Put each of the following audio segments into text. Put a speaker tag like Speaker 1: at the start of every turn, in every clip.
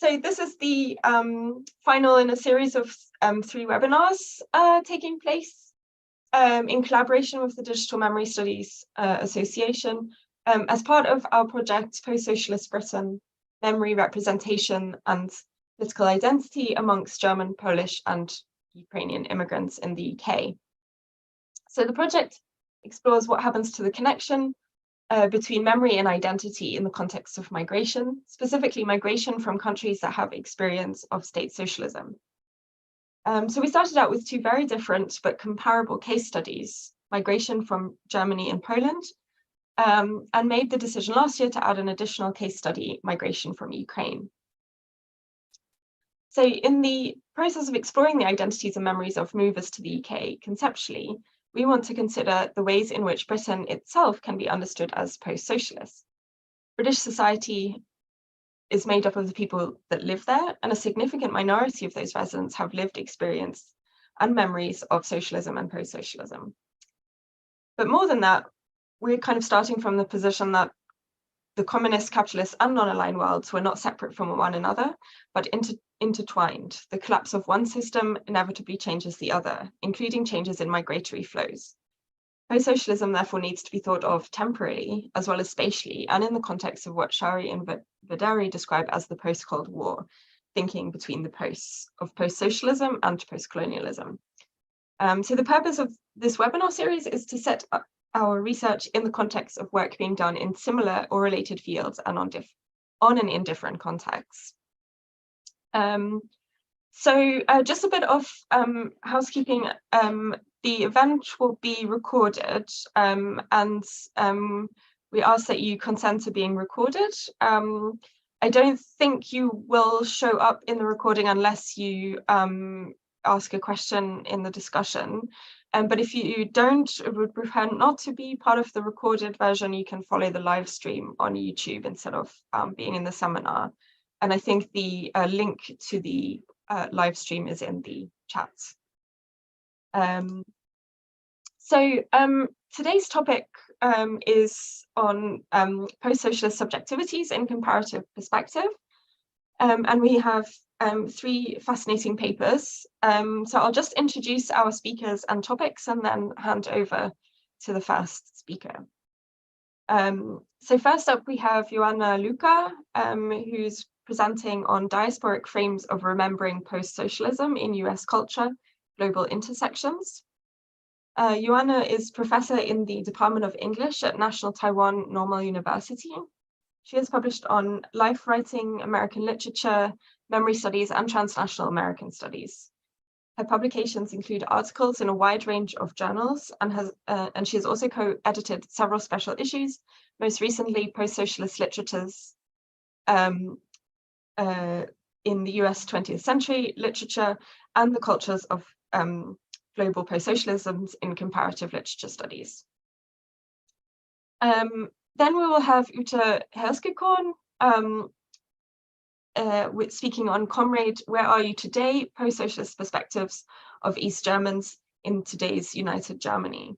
Speaker 1: So this is the final in a series of 3 webinars taking place in collaboration with the Digital Memory Studies Association as part of our project Post-Socialist Britain, Memory Representation and Political Identity amongst German, Polish and Ukrainian immigrants in the UK. So the project explores what happens to the connection between memory and identity in the context of migration, specifically migration from countries that have experience of state socialism. So we started out with 2 very different but comparable case studies, migration from Germany and Poland, and made the decision last year to add an additional case study, migration from Ukraine. So in the process of exploring the identities and memories of movers to the UK conceptually, we want to consider the ways in which Britain itself can be understood as post-socialist. British society is made up of the people that live there, and a significant minority of those residents have lived experience and memories of socialism and post-socialism. But more than that, we're kind of starting from the position that the communist, capitalist, and non-aligned worlds were not separate from one another, but intertwined. The collapse of one system inevitably changes the other, including changes in migratory flows. Post-socialism therefore needs to be thought of temporally as well as spatially, and in the context of what Shari and Vaderi describe as the post-Cold War, thinking between the posts of post-socialism and post-colonialism. So the purpose of this webinar series is to set up our research in the context of work being done in similar or related fields and on and in different contexts. So just a bit of housekeeping. The event will be recorded and we ask that you consent to being recorded. I don't think you will show up in the recording unless you ask a question in the discussion. But if you don't, would prefer not to be part of the recorded version, you can follow the live stream on YouTube instead of being in the seminar. And I think the link to the live stream is in the chat. Today's topic is on post-socialist subjectivities in comparative perspective. And we have 3 fascinating papers. So I'll just introduce our speakers and topics and then hand over to the first speaker. So first up, we have Joanna Luca, who's presenting on diasporic frames of remembering post-socialism in US culture, global intersections. Joanna is professor in the Department of English at National Taiwan Normal University. She has published on life writing, American literature, memory studies, and transnational American studies. Her publications include articles in a wide range of journals and she has also co-edited several special issues, most recently Post-Socialist Literatures in the US 20th century literature and the cultures of global post-socialisms in comparative literature studies. Then we will have Ute Herskekorn speaking on Comrade, Where Are You Today? Post-socialist perspectives of East Germans in today's United Germany.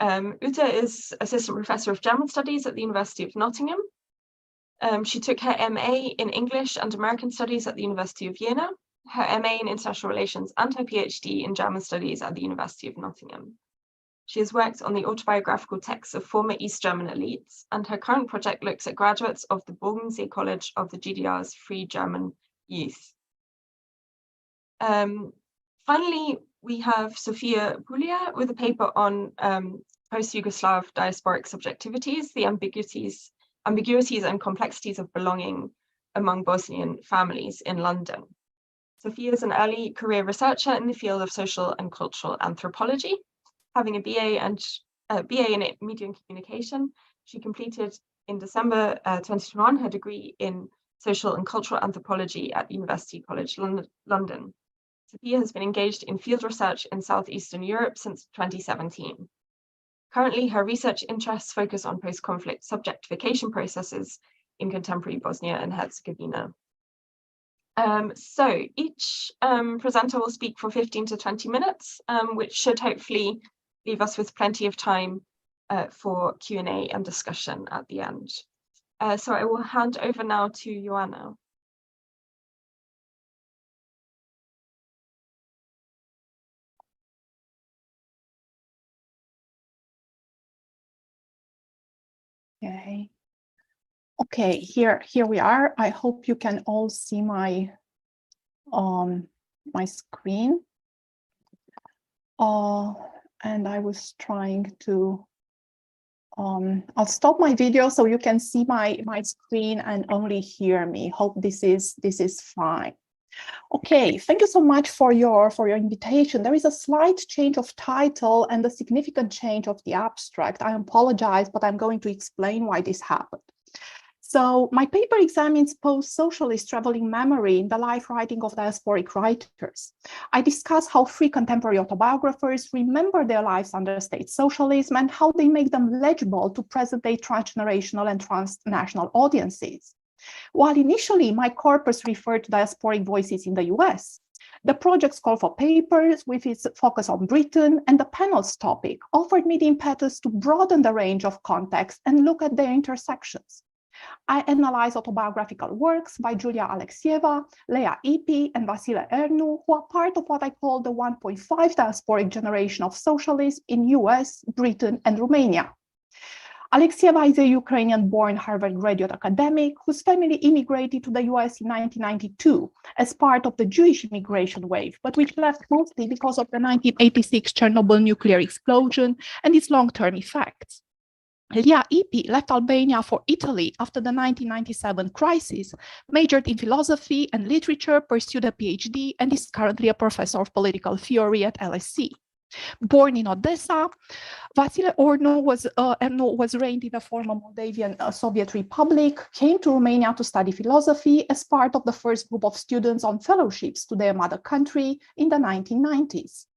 Speaker 1: Ute is assistant professor of German studies at the University of Nottingham. She took her MA in English and American studies at the University of Jena, her MA in international relations and her PhD in German studies at the University of Nottingham. She has worked on the autobiographical texts of former East German elites, and her current project looks at graduates of the Borgensee College of the GDR's Free German Youth. Finally, we have Sofia Pulia with a paper on post-Yugoslav diasporic subjectivities, the ambiguities and complexities of belonging among Bosnian families in London. Sofia is an early career researcher in the field of social and cultural anthropology. Having a BA in Media and Communication, she completed in December 2021 her degree in social and cultural anthropology at University College London. Sophia has been engaged in field research in Southeastern Europe since 2017. Currently, her research interests focus on post-conflict subjectification processes in contemporary Bosnia and Herzegovina. So each presenter will speak for 15 to 20 minutes, which should hopefully leave us with plenty of time for Q&A and discussion at the end. So I will hand over now to Joanna.
Speaker 2: Okay. Okay, here we are. I hope you can all see my my screen. And I was trying to I'll stop my video so you can see my screen and only hear me. Hope this is fine. Okay, thank you so much for your invitation. There is a slight change of title and a significant change of the abstract. I apologize, but I'm going to explain why this happened. So my paper examines post-socialist traveling memory in the life writing of diasporic writers. I discuss how free contemporary autobiographers remember their lives under state socialism and how they make them legible to present-day transgenerational and transnational audiences. While initially my corpus referred to diasporic voices in the US, the project's call for papers with its focus on Britain and the panel's topic offered me the impetus to broaden the range of context and look at their intersections. I analyze autobiographical works by Julia Alexieva, Leah Ipi, and Vasile Ernu, who are part of what I call the 1.5 diasporic generation of socialists in US, Britain, and Romania. Alexieva is a Ukrainian-born Harvard graduate academic whose family immigrated to the US in 1992 as part of the Jewish immigration wave, but which left mostly because of the 1986 Chernobyl nuclear explosion and its long-term effects. Leah Ipi left Albania for Italy after the 1997 crisis, majored in philosophy and literature, pursued a PhD, and is currently a professor of political theory at LSE. Born in Odessa, Vasile Ernu was raised in the former Moldavian Soviet Republic, came to Romania to study philosophy as part of the first group of students on fellowships to their mother country in the 1990s.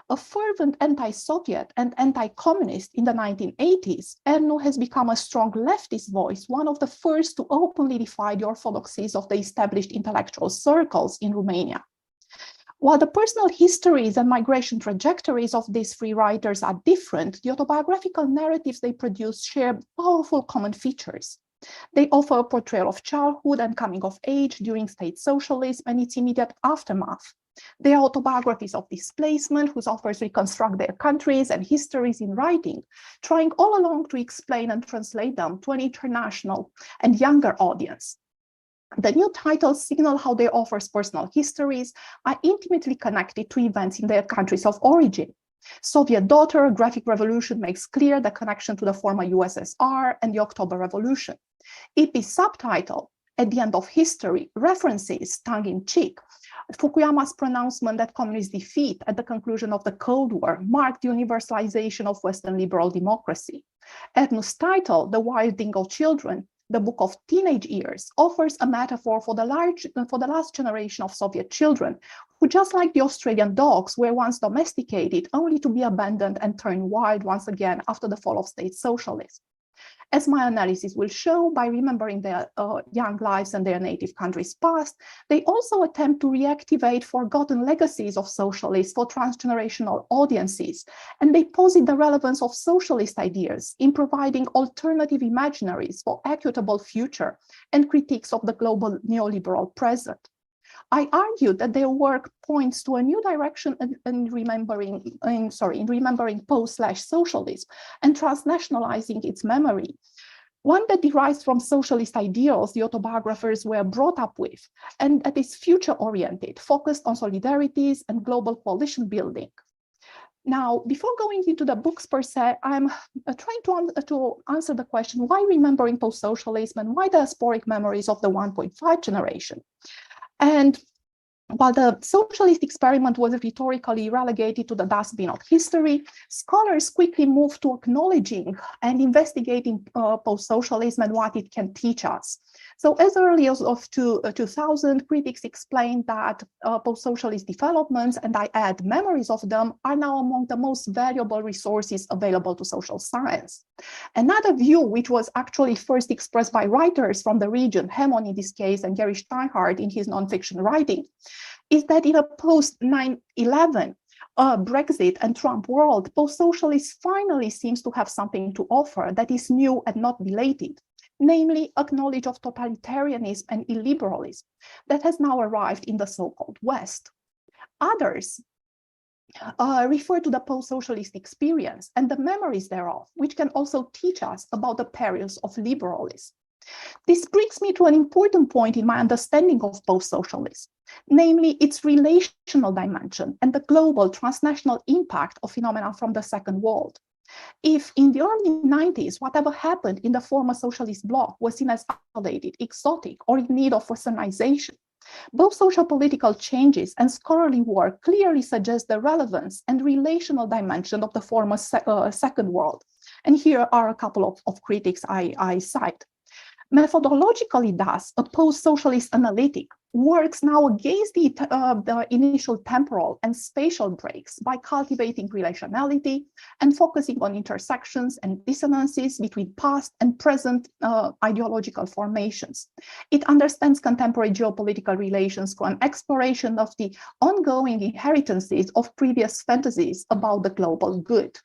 Speaker 2: A fervent anti-Soviet and anti-communist in the 1980s, Ernu has become a strong leftist voice, one of the first to openly defy the orthodoxies of the established intellectual circles in Romania. While the personal histories and migration trajectories of these three writers are different, the autobiographical narratives they produce share powerful common features. They offer a portrayal of childhood and coming of age during state socialism and its immediate aftermath. They are autobiographies of displacement whose authors reconstruct their countries and histories in writing, trying all along to explain and translate them to an international and younger audience. The new titles signal how their authors' personal histories are intimately connected to events in their countries of origin. Soviet Daughter, Graphic Revolution makes clear the connection to the former USSR and the October Revolution. Ipi's subtitle, At the End of History, references, tongue-in-cheek, Fukuyama's pronouncement that communist defeat at the conclusion of the Cold War marked the universalization of Western liberal democracy. Ernu's title, The Wild Dingo Children, the book of teenage years, offers a metaphor for the last generation of Soviet children, who, just like the Australian dogs, were once domesticated only to be abandoned and turned wild once again after the fall of state socialism. As my analysis will show, by remembering their young lives and their native country's past, they also attempt to reactivate forgotten legacies of socialists for transgenerational audiences, and they posit the relevance of socialist ideas in providing alternative imaginaries for equitable future and critiques of the global neoliberal present. I argued that their work points to a new direction in remembering post-socialism and transnationalizing its memory, one that derives from socialist ideals the autobiographers were brought up with, and that is future-oriented, focused on solidarities and global coalition building. Now, before going into the books per se, I'm trying to answer the question, why remembering post-socialism and why diasporic memories of the 1.5 generation? And while the socialist experiment was rhetorically relegated to the dustbin of history, scholars quickly moved to acknowledging and investigating post-socialism and what it can teach us. So as early as 2000, critics explained that post-socialist developments, and I add memories of them, are now among the most valuable resources available to social science. Another view, which was actually first expressed by writers from the region, Hemon in this case, and Gary Steinhardt in his nonfiction writing, is that in a post-9/11 Brexit and Trump world, post-socialist finally seems to have something to offer that is new and not belated, namely a knowledge of totalitarianism and illiberalism that has now arrived in the so-called West. Others refer to the post-socialist experience and the memories thereof, which can also teach us about the perils of liberalism. This brings me to an important point in my understanding of post-socialism, namely its relational dimension and the global transnational impact of phenomena from the Second World. If in the early 90s, whatever happened in the former socialist bloc was seen as isolated, exotic, or in need of westernization, both social political changes and scholarly work clearly suggest the relevance and relational dimension of the former Second World. And here are a couple of critics I cite. Methodologically, thus, a post-socialist analytic works now against the initial temporal and spatial breaks by cultivating relationality and focusing on intersections and dissonances between past and present ideological formations. It understands contemporary geopolitical relations through an exploration of the ongoing inheritances of previous fantasies about the global good.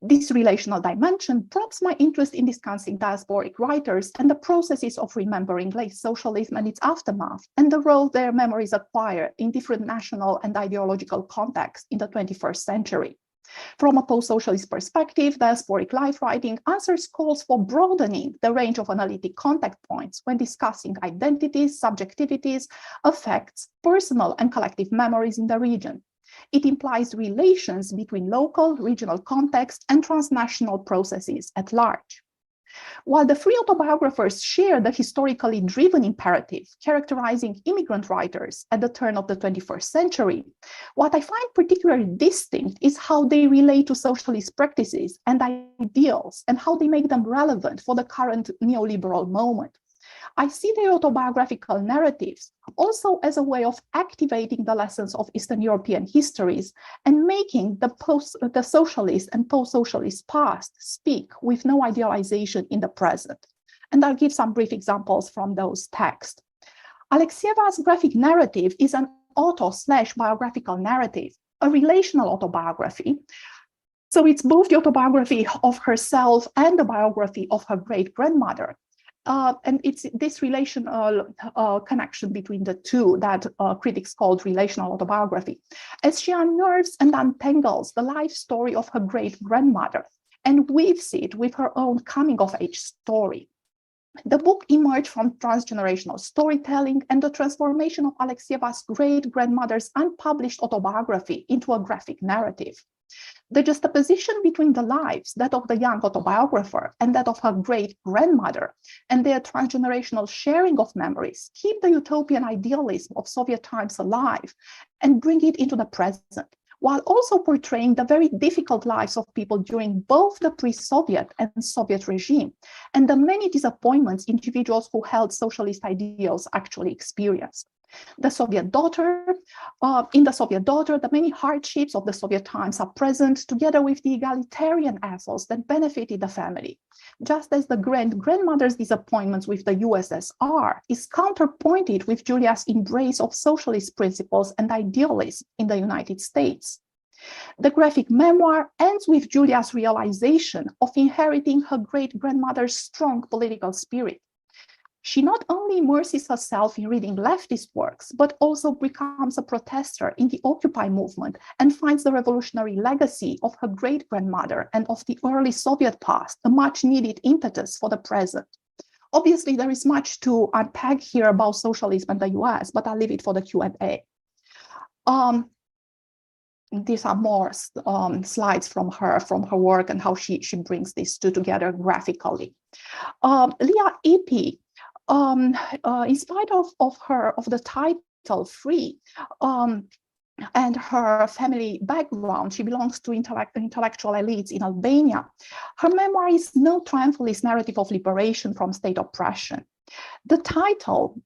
Speaker 2: This relational dimension prompts my interest in discussing diasporic writers and the processes of remembering late socialism and its aftermath, and the role their memories acquire in different national and ideological contexts in the 21st century. From a post-socialist perspective, diasporic life writing answers calls for broadening the range of analytic contact points when discussing identities, subjectivities, affects, personal and collective memories in the region. It implies relations between local, regional context and transnational processes at large. While the three autobiographers share the historically driven imperative characterizing immigrant writers at the turn of the 21st century, what I find particularly distinct is how they relate to socialist practices and ideals and how they make them relevant for the current neoliberal moment. I see their autobiographical narratives also as a way of activating the lessons of Eastern European histories and making the socialist and post-socialist past speak with no idealization in the present. And I'll give some brief examples from those texts. Alexieva's graphic narrative is an auto/biographical narrative, a relational autobiography. So it's both the autobiography of herself and the biography of her great-grandmother. And it's this relational connection between the two that critics called relational autobiography, as she unnerves and untangles the life story of her great-grandmother and weaves it with her own coming-of-age story. The book emerged from transgenerational storytelling and the transformation of Alexieva's great-grandmother's unpublished autobiography into a graphic narrative. The juxtaposition between the lives, that of the young autobiographer and that of her great-grandmother, and their transgenerational sharing of memories, keep the utopian idealism of Soviet times alive and bring it into the present, while also portraying the very difficult lives of people during both the pre-Soviet and Soviet regime, and the many disappointments individuals who held socialist ideals actually experienced. In the Soviet daughter, the many hardships of the Soviet times are present, together with the egalitarian ethos that benefited the family, just as the grandmother's disappointments with the USSR is counterpointed with Julia's embrace of socialist principles and idealism in the United States. The graphic memoir ends with Julia's realization of inheriting her great-grandmother's strong political spirit. She not only immerses herself in reading leftist works, but also becomes a protester in the Occupy movement and finds the revolutionary legacy of her great-grandmother and of the early Soviet past a much-needed impetus for the present. Obviously, there is much to unpack here about socialism in the US, but I'll leave it for the Q&A. These are more slides from her work and how she brings these two together graphically. Leah Ipi, in spite of the title Free and her family background, she belongs to intellectual elites in Albania. Her memoir is no triumphalist narrative of liberation from state oppression. The title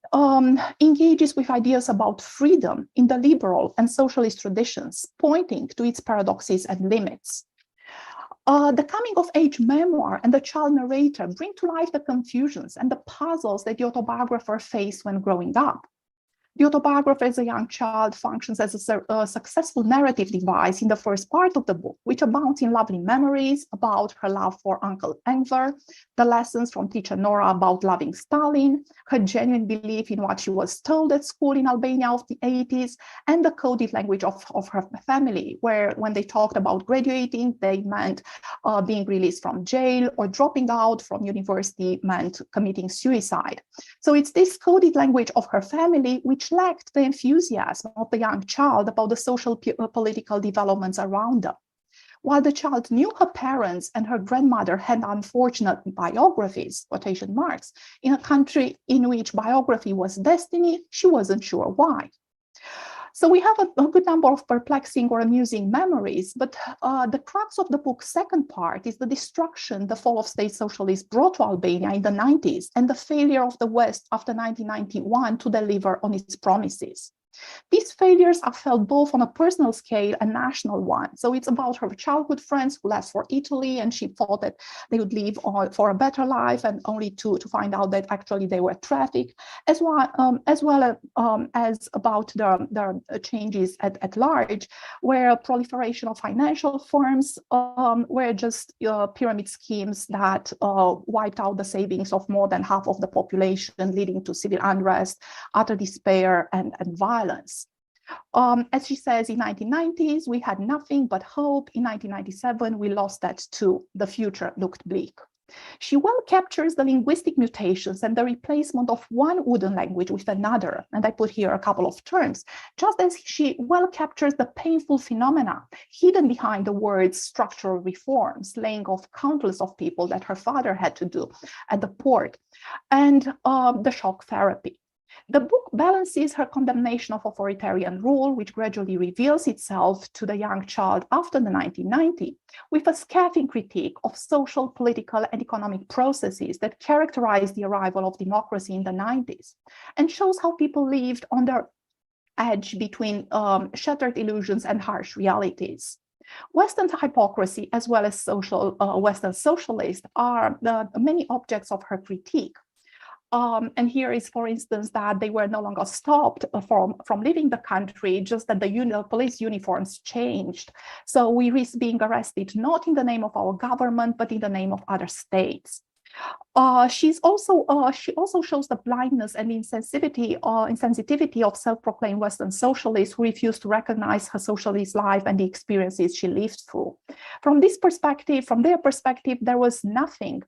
Speaker 2: engages with ideas about freedom in the liberal and socialist traditions, pointing to its paradoxes and limits. The coming-of-age memoir and the child narrator bring to life the confusions and the puzzles that the autobiographer faced when growing up. The autobiography as a young child functions as a successful narrative device in the first part of the book, which abounds in lovely memories about her love for Uncle Enver, the lessons from teacher Nora about loving Stalin, her genuine belief in what she was told at school in Albania of the 80s, and the coded language of her family, where when they talked about graduating, they meant being released from jail, or dropping out from university meant committing suicide. So it's this coded language of her family which lacked the enthusiasm of the young child about the social political developments around them. While the child knew her parents and her grandmother had unfortunate biographies, quotation marks, in a country in which biography was destiny, she wasn't sure why. So we have a good number of perplexing or amusing memories, but the crux of the book's second part is the destruction the fall of state socialists brought to Albania in the 90s and the failure of the West after 1991 to deliver on its promises. These failures are felt both on a personal scale and national one. So it's about her childhood friends who left for Italy, and she thought that they would leave for a better life, and only to find out that actually they were trafficked, as well as about the changes at large, where proliferation of financial firms were just pyramid schemes that wiped out the savings of more than half of the population, leading to civil unrest, utter despair, and violence. As she says, in 1990s, we had nothing but hope. In 1997, we lost that too. The future looked bleak. She well captures the linguistic mutations and the replacement of one wooden language with another. And I put here a couple of terms, just as she well captures the painful phenomena hidden behind the words structural reforms, laying off countless of people that her father had to do at the port, and the shock therapy. The book balances her condemnation of authoritarian rule, which gradually reveals itself to the young child after the 1990s, with a scathing critique of social, political, and economic processes that characterized the arrival of democracy in the 90s, and shows how people lived on the edge between shattered illusions and harsh realities. Western hypocrisy, as well as Western socialists, are the many objects of her critique. And here is, for instance, that they were no longer stopped from leaving the country, just that the police uniforms changed. So we risk being arrested, not in the name of our government, but in the name of other states. She also shows the blindness and insensitivity of self-proclaimed Western socialists who refuse to recognize her socialist life and the experiences she lived through. From their perspective, there was nothing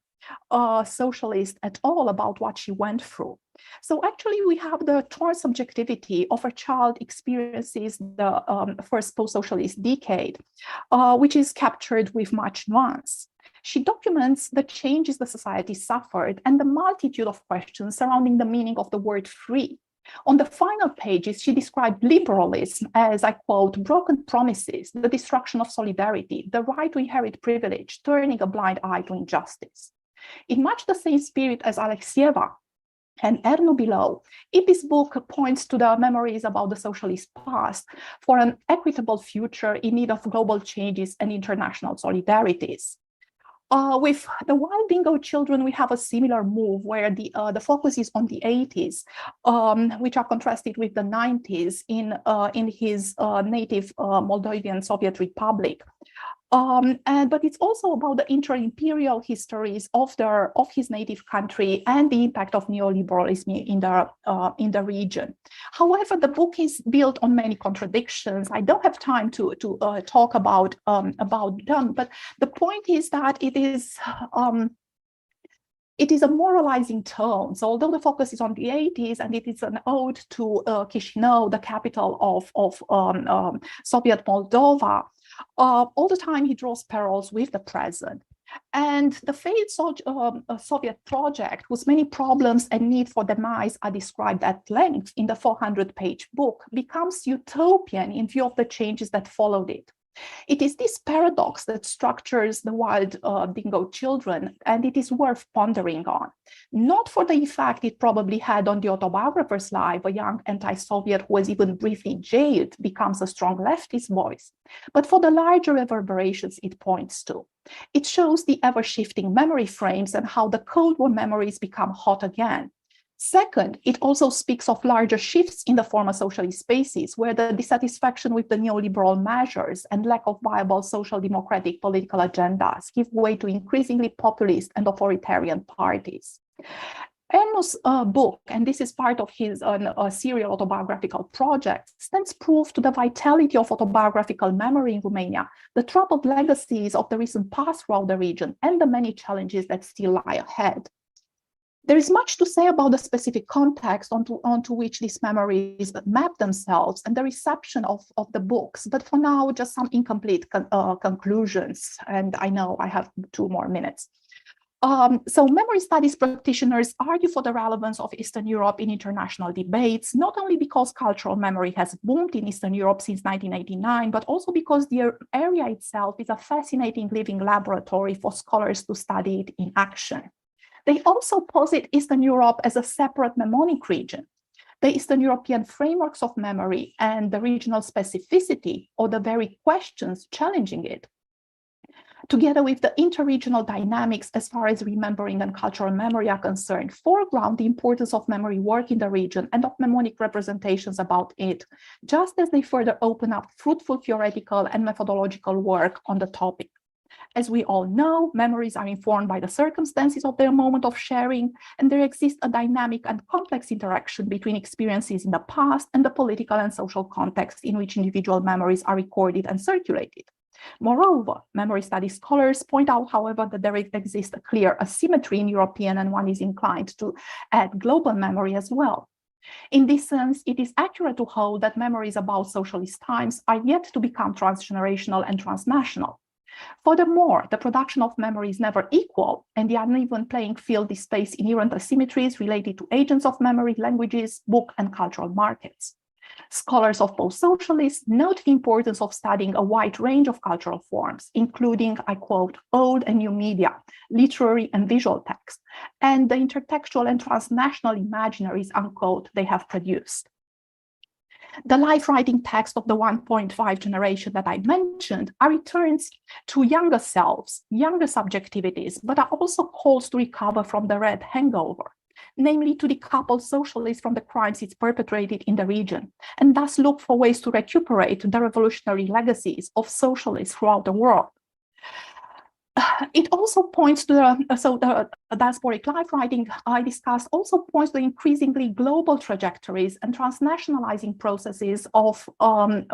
Speaker 2: socialist at all about what she went through. So actually we have the torn subjectivity of a child experiences the first post-socialist decade, which is captured with much nuance. She documents the changes the society suffered and the multitude of questions surrounding the meaning of the word free. On the final pages, she described liberalism as, I quote, broken promises, the destruction of solidarity, the right to inherit privilege, turning a blind eye to injustice. In much the same spirit as Alexieva and Erno below, this book points to the memories about the socialist past for an equitable future in need of global changes and international solidarities. With the Wild Dingo Children, we have a similar move where the focus is on the 80s, which are contrasted with the 90s in his native Moldovan Soviet Republic. But it's also about the inter-imperial histories of his native country and the impact of neoliberalism in the region. However, the book is built on many contradictions. I don't have time to talk about them, but the point is that it is a moralizing tone. So although the focus is on the 80s and it is an ode to Chisinau, the capital of Soviet Moldova, all the time he draws parallels with the present. And the failed Soviet project, whose many problems and need for demise are described at length in the 400-page book, becomes utopian in view of the changes that followed it. It is this paradox that structures the Wild Dingo Children, and it is worth pondering on. Not for the effect it probably had on the autobiographer's life, a young anti-Soviet who was even briefly jailed becomes a strong leftist voice, but for the larger reverberations it points to. It shows the ever-shifting memory frames and how the Cold War memories become hot again. Second, it also speaks of larger shifts in the former socialist spaces, where the dissatisfaction with the neoliberal measures and lack of viable social democratic political agendas give way to increasingly populist and authoritarian parties. Erno's book, and this is part of his serial autobiographical project, stands proof to the vitality of autobiographical memory in Romania, the troubled legacies of the recent past throughout the region, and the many challenges that still lie ahead. There is much to say about the specific context onto which these memories map themselves and the reception of the books, but for now, just some incomplete conclusions, and I know I have 2 more minutes. So memory studies practitioners argue for the relevance of Eastern Europe in international debates, not only because cultural memory has boomed in Eastern Europe since 1989, but also because the area itself is a fascinating living laboratory for scholars to study it in action. They also posit Eastern Europe as a separate mnemonic region. The Eastern European frameworks of memory and the regional specificity, or the very questions challenging it, together with the interregional dynamics as far as remembering and cultural memory are concerned, foreground the importance of memory work in the region and of mnemonic representations about it, just as they further open up fruitful theoretical and methodological work on the topic. As we all know, memories are informed by the circumstances of their moment of sharing, and there exists a dynamic and complex interaction between experiences in the past and the political and social context in which individual memories are recorded and circulated. Moreover, memory studies scholars point out, however, that there exists a clear asymmetry in European, and one is inclined to add global memory as well. In this sense, it is accurate to hold that memories about socialist times are yet to become transgenerational and transnational. Furthermore, the production of memory is never equal, and the uneven playing field displays inherent asymmetries related to agents of memory, languages, book, and cultural markets. Scholars of post-socialists note the importance of studying a wide range of cultural forms, including, I quote, old and new media, literary and visual text, and the intertextual and transnational imaginaries, unquote, they have produced. The life writing text of the 1.5 generation that I mentioned are returns to younger selves, younger subjectivities, but are also calls to recover from the red hangover, namely to decouple socialists from the crimes it's perpetrated in the region, and thus look for ways to recuperate the revolutionary legacies of socialists throughout the world. It also points to the diasporic life writing I discussed also points to the increasingly global trajectories and transnationalizing processes of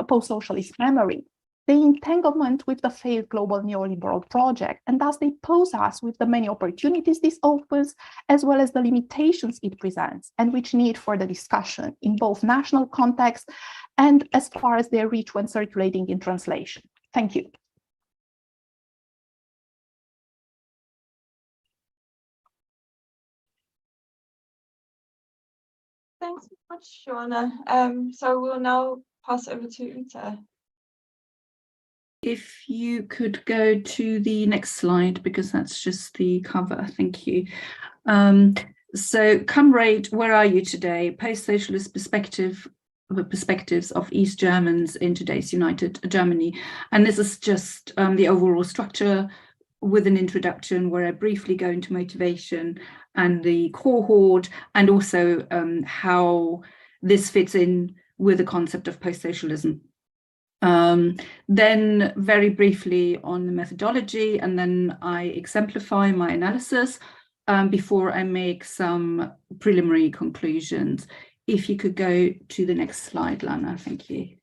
Speaker 2: post-socialist memory, the entanglement with the failed global neoliberal project, and thus they pose us with the many opportunities this opens, as well as the limitations it presents, and which need further discussion in both national context and as far as their reach when circulating in translation. Thank you.
Speaker 1: Thanks so much, Joanna. So we'll now pass over to Uta.
Speaker 3: If you could go to the next slide, because that's just the cover. Thank you. So Comrade, where are you today? Post-socialist perspectives of East Germans in today's United Germany. And this is just the overall structure with an introduction where I briefly go into motivation and the cohort, and also how this fits in with the concept of post-socialism. Then very briefly on the methodology, and then I exemplify my analysis before I make some preliminary conclusions. If you could go to the next slide, Lana, thank you.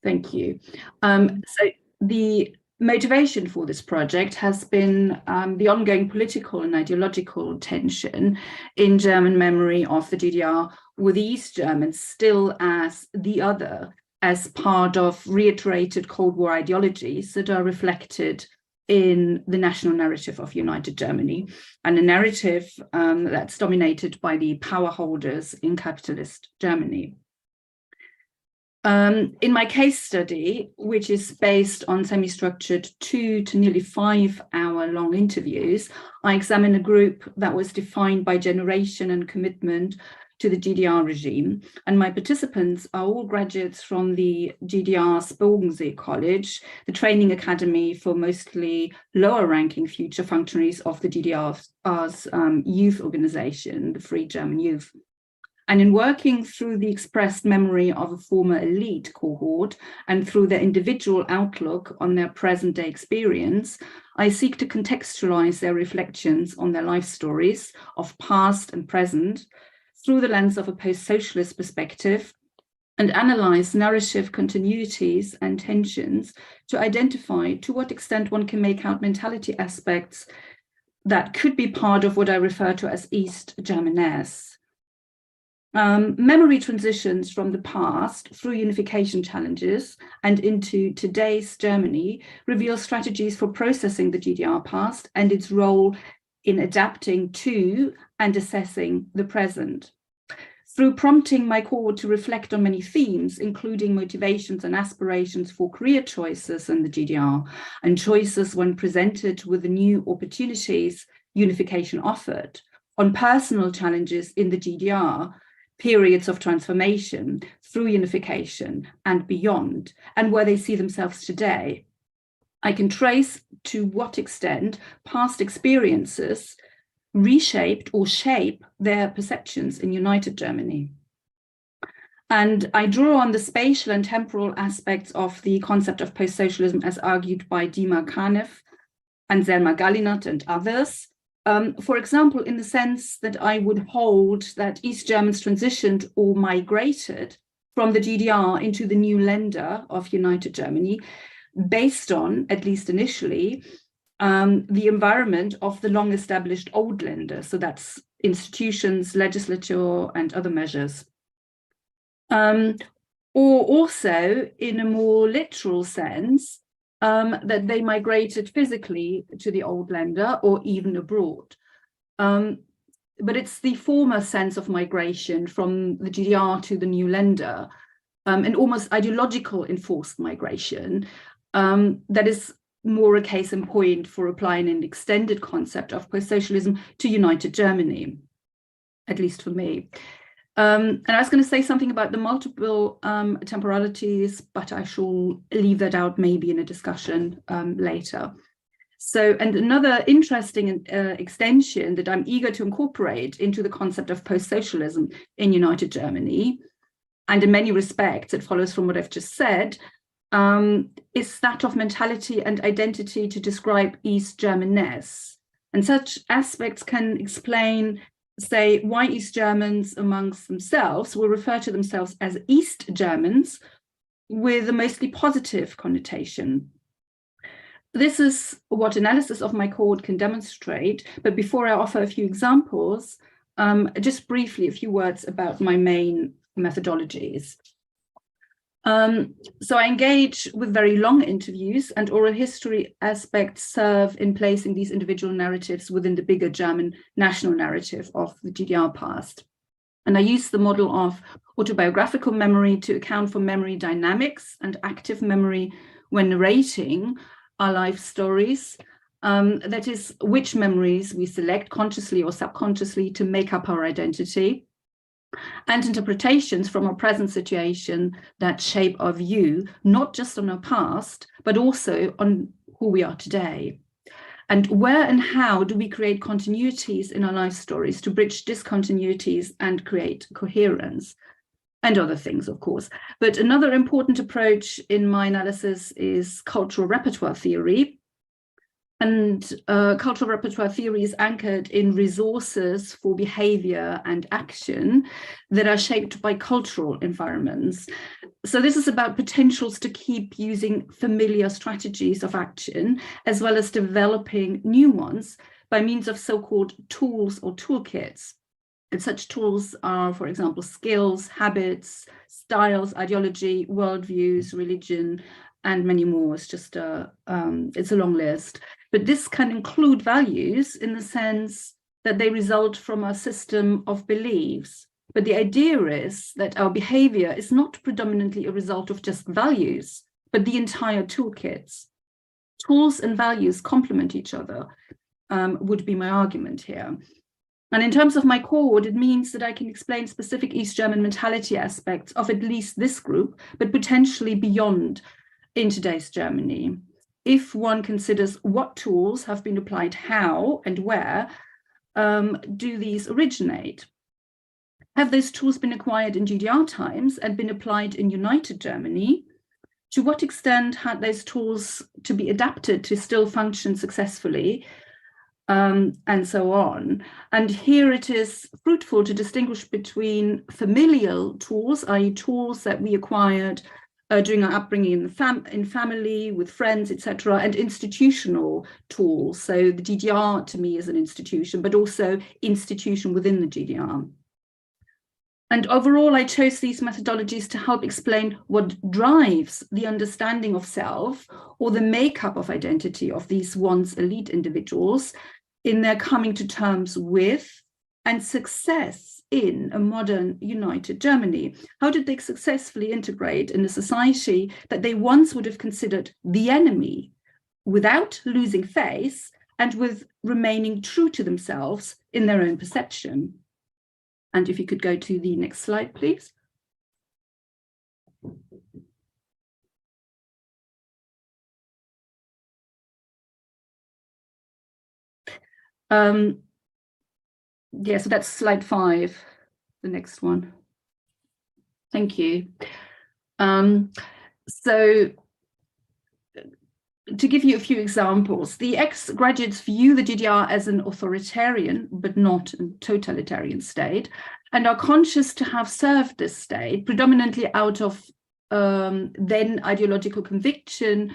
Speaker 3: Thank you. So the motivation for this project has been the ongoing political and ideological tension in German memory of the DDR, with the East Germans still as the other, as part of reiterated Cold War ideologies that are reflected in the national narrative of United Germany, and a narrative that's dominated by the power holders in capitalist Germany. In my case study, which is based on semi-structured 2 to nearly 5 hour long interviews, I examine a group that was defined by generation and commitment to the GDR regime. And my participants are all graduates from the GDR's Bogensee College, the training academy for mostly lower ranking future functionaries of the GDR's youth organization, the Free German Youth. And in working through the expressed memory of a former elite cohort and through their individual outlook on their present day experience, I seek to contextualize their reflections on their life stories of past and present through the lens of a post-socialist perspective and analyze narrative continuities and tensions to identify to what extent one can make out mentality aspects that could be part of what I refer to as East Germanness. Memory transitions from the past through unification challenges and into today's Germany reveal strategies for processing the GDR past and its role in adapting to and assessing the present. Through prompting my cohort to reflect on many themes, including motivations and aspirations for career choices in the GDR and choices when presented with the new opportunities unification offered, on personal challenges in the GDR, periods of transformation through unification and beyond, and where they see themselves today, I can trace to what extent past experiences reshaped or shape their perceptions in united Germany. And I draw on the spatial and temporal aspects of the concept of post-socialism as argued by Dima Kanev and Selma Gallinat and others. For example, in the sense that I would hold that East Germans transitioned or migrated from the GDR into the new Länder of united Germany, based on, at least initially, the environment of the long-established old Länder. So that's institutions, legislature, and other measures. Or also, in a more literal sense, that they migrated physically to the old Länder or even abroad. But it's the former sense of migration from the GDR to the new Länder, an almost ideological enforced migration that is more a case in point for applying an extended concept of post-socialism to united Germany, at least for me. And I was going to say something about the multiple temporalities, but I shall leave that out maybe in a discussion later. So, and another interesting extension that I'm eager to incorporate into the concept of post-socialism in united Germany, and in many respects it follows from what I've just said, is that of mentality and identity to describe East Germanness. And such aspects can explain, say, why East Germans amongst themselves will refer to themselves as East Germans with a mostly positive connotation. This is what analysis of my cohort can demonstrate, but before I offer a few examples, just briefly a few words about my main methodologies. So I engage with very long interviews, and oral history aspects serve in placing these individual narratives within the bigger German national narrative of the GDR past. And I use the model of autobiographical memory to account for memory dynamics and active memory when narrating our life stories. That is, which memories we select consciously or subconsciously to make up our identity, and interpretations from our present situation that shape our view, not just on our past, but also on who we are today. And where and how do we create continuities in our life stories to bridge discontinuities and create coherence? And other things, of course. But another important approach in my analysis is cultural repertoire theory. And cultural repertoire theory is anchored in resources for behavior and action that are shaped by cultural environments. So this is about potentials to keep using familiar strategies of action, as well as developing new ones by means of so-called tools or toolkits. And such tools are, for example, skills, habits, styles, ideology, worldviews, religion, and many more. It's just it's a long list. But this can include values in the sense that they result from a system of beliefs. But the idea is that our behavior is not predominantly a result of just values, but the entire toolkits. Tools and values complement each other, would be my argument here. And in terms of my chord, it means that I can explain specific East German mentality aspects of at least this group, but potentially beyond in today's Germany. If one considers what tools have been applied how and where do these originate? Have those tools been acquired in GDR times and been applied in United Germany? To what extent had those tools to be adapted to still function successfully? And so on. And here it is fruitful to distinguish between familial tools, i.e. tools that we acquired during our upbringing in family, with friends, etc., and institutional tools. So the GDR to me is an institution, but also institution within the GDR. And overall, I chose these methodologies to help explain what drives the understanding of self or the makeup of identity of these once elite individuals in their coming to terms with and success in a modern united Germany. How did they successfully integrate in a society that they once would have considered the enemy without losing face and with remaining true to themselves in their own perception? And if you could go to the next slide, please. Yeah, so that's slide 5, the next one. Thank you. So to give you a few examples, the ex-graduates view the GDR as an authoritarian, but not a totalitarian state, and are conscious to have served this state, predominantly out of then ideological conviction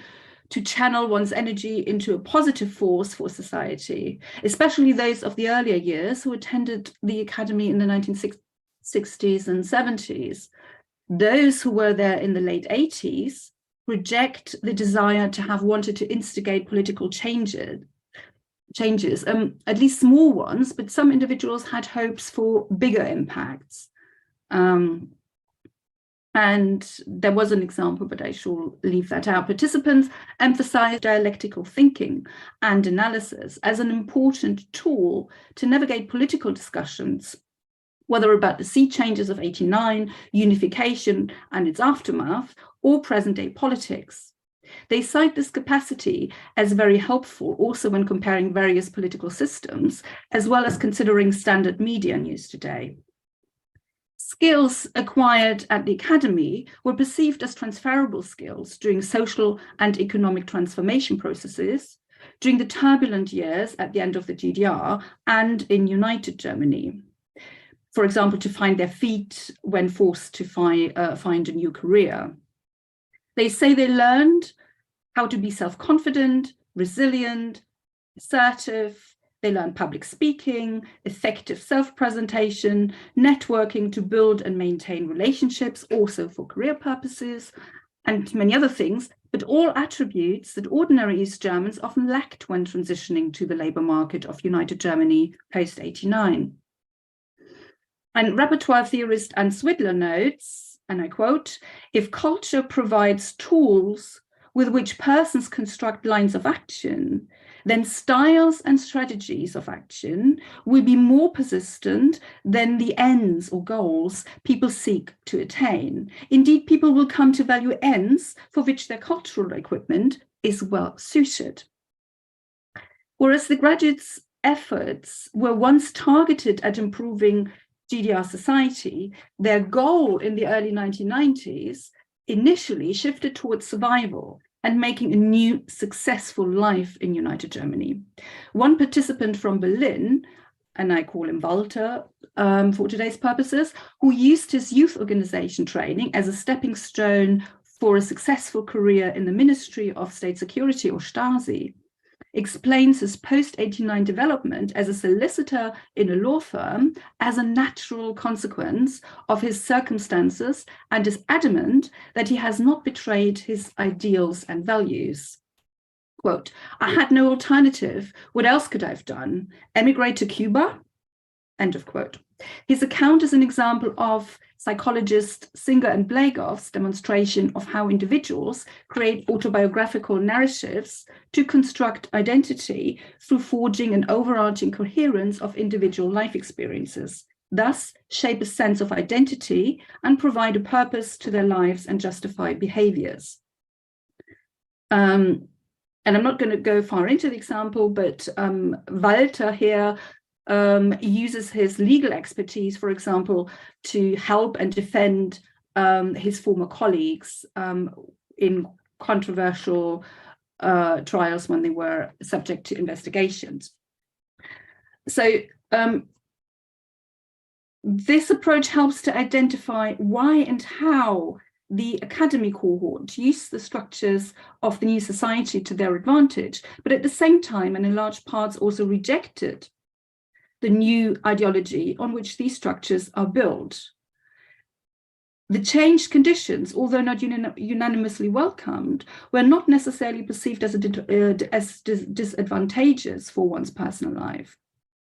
Speaker 3: to channel one's energy into a positive force for society, especially those of the earlier years who attended the academy in the 1960s and 70s. Those who were there in the late 80s reject the desire to have wanted to instigate political changes, at least small ones, but some individuals had hopes for bigger impacts. And there was an example, but I shall leave that out. Participants emphasized dialectical thinking and analysis as an important tool to navigate political discussions, whether about the sea changes of '89, unification and its aftermath, or present-day politics. They cite this capacity as very helpful also when comparing various political systems, as well as considering standard media news today. Skills acquired at the academy were perceived as transferable skills during social and economic transformation processes, during the turbulent years at the end of the GDR and in United Germany. For example, to find their feet when forced to find a new career. They say they learned how to be self-confident, resilient, assertive. They learned public speaking, effective self-presentation, networking to build and maintain relationships, also for career purposes, and many other things, but all attributes that ordinary East Germans often lacked when transitioning to the labor market of United Germany post-89. And repertoire theorist Anne Swidler notes, and I quote, "If culture provides tools with which persons construct lines of action, then styles and strategies of action will be more persistent than the ends or goals people seek to attain. Indeed, people will come to value ends for which their cultural equipment is well suited." Whereas the graduates' efforts were once targeted at improving GDR society, their goal in the early 1990s initially shifted towards survival and making a new successful life in United Germany. One participant from Berlin, and I call him Walter for today's purposes, who used his youth organization training as a stepping stone for a successful career in the Ministry of State Security, or Stasi, explains his post-89 development as a solicitor in a law firm as a natural consequence of his circumstances, and is adamant that he has not betrayed his ideals and values. Quote, "I had no alternative. What else could I have done? Emigrate to Cuba?" End of quote. His account is an example of psychologist Singer and Blagoff's demonstration of how individuals create autobiographical narratives to construct identity through forging an overarching coherence of individual life experiences, thus shape a sense of identity and provide a purpose to their lives and justify behaviors. And I'm not going to go far into the example, but Walter here uses his legal expertise, for example, to help and defend his former colleagues in controversial trials when they were subject to investigations. So this approach helps to identify why and how the academy cohort used the structures of the new society to their advantage, but at the same time, and in large parts, also rejected the new ideology on which these structures are built. The changed conditions, although not unanimously welcomed, were not necessarily perceived as disadvantageous for one's personal life.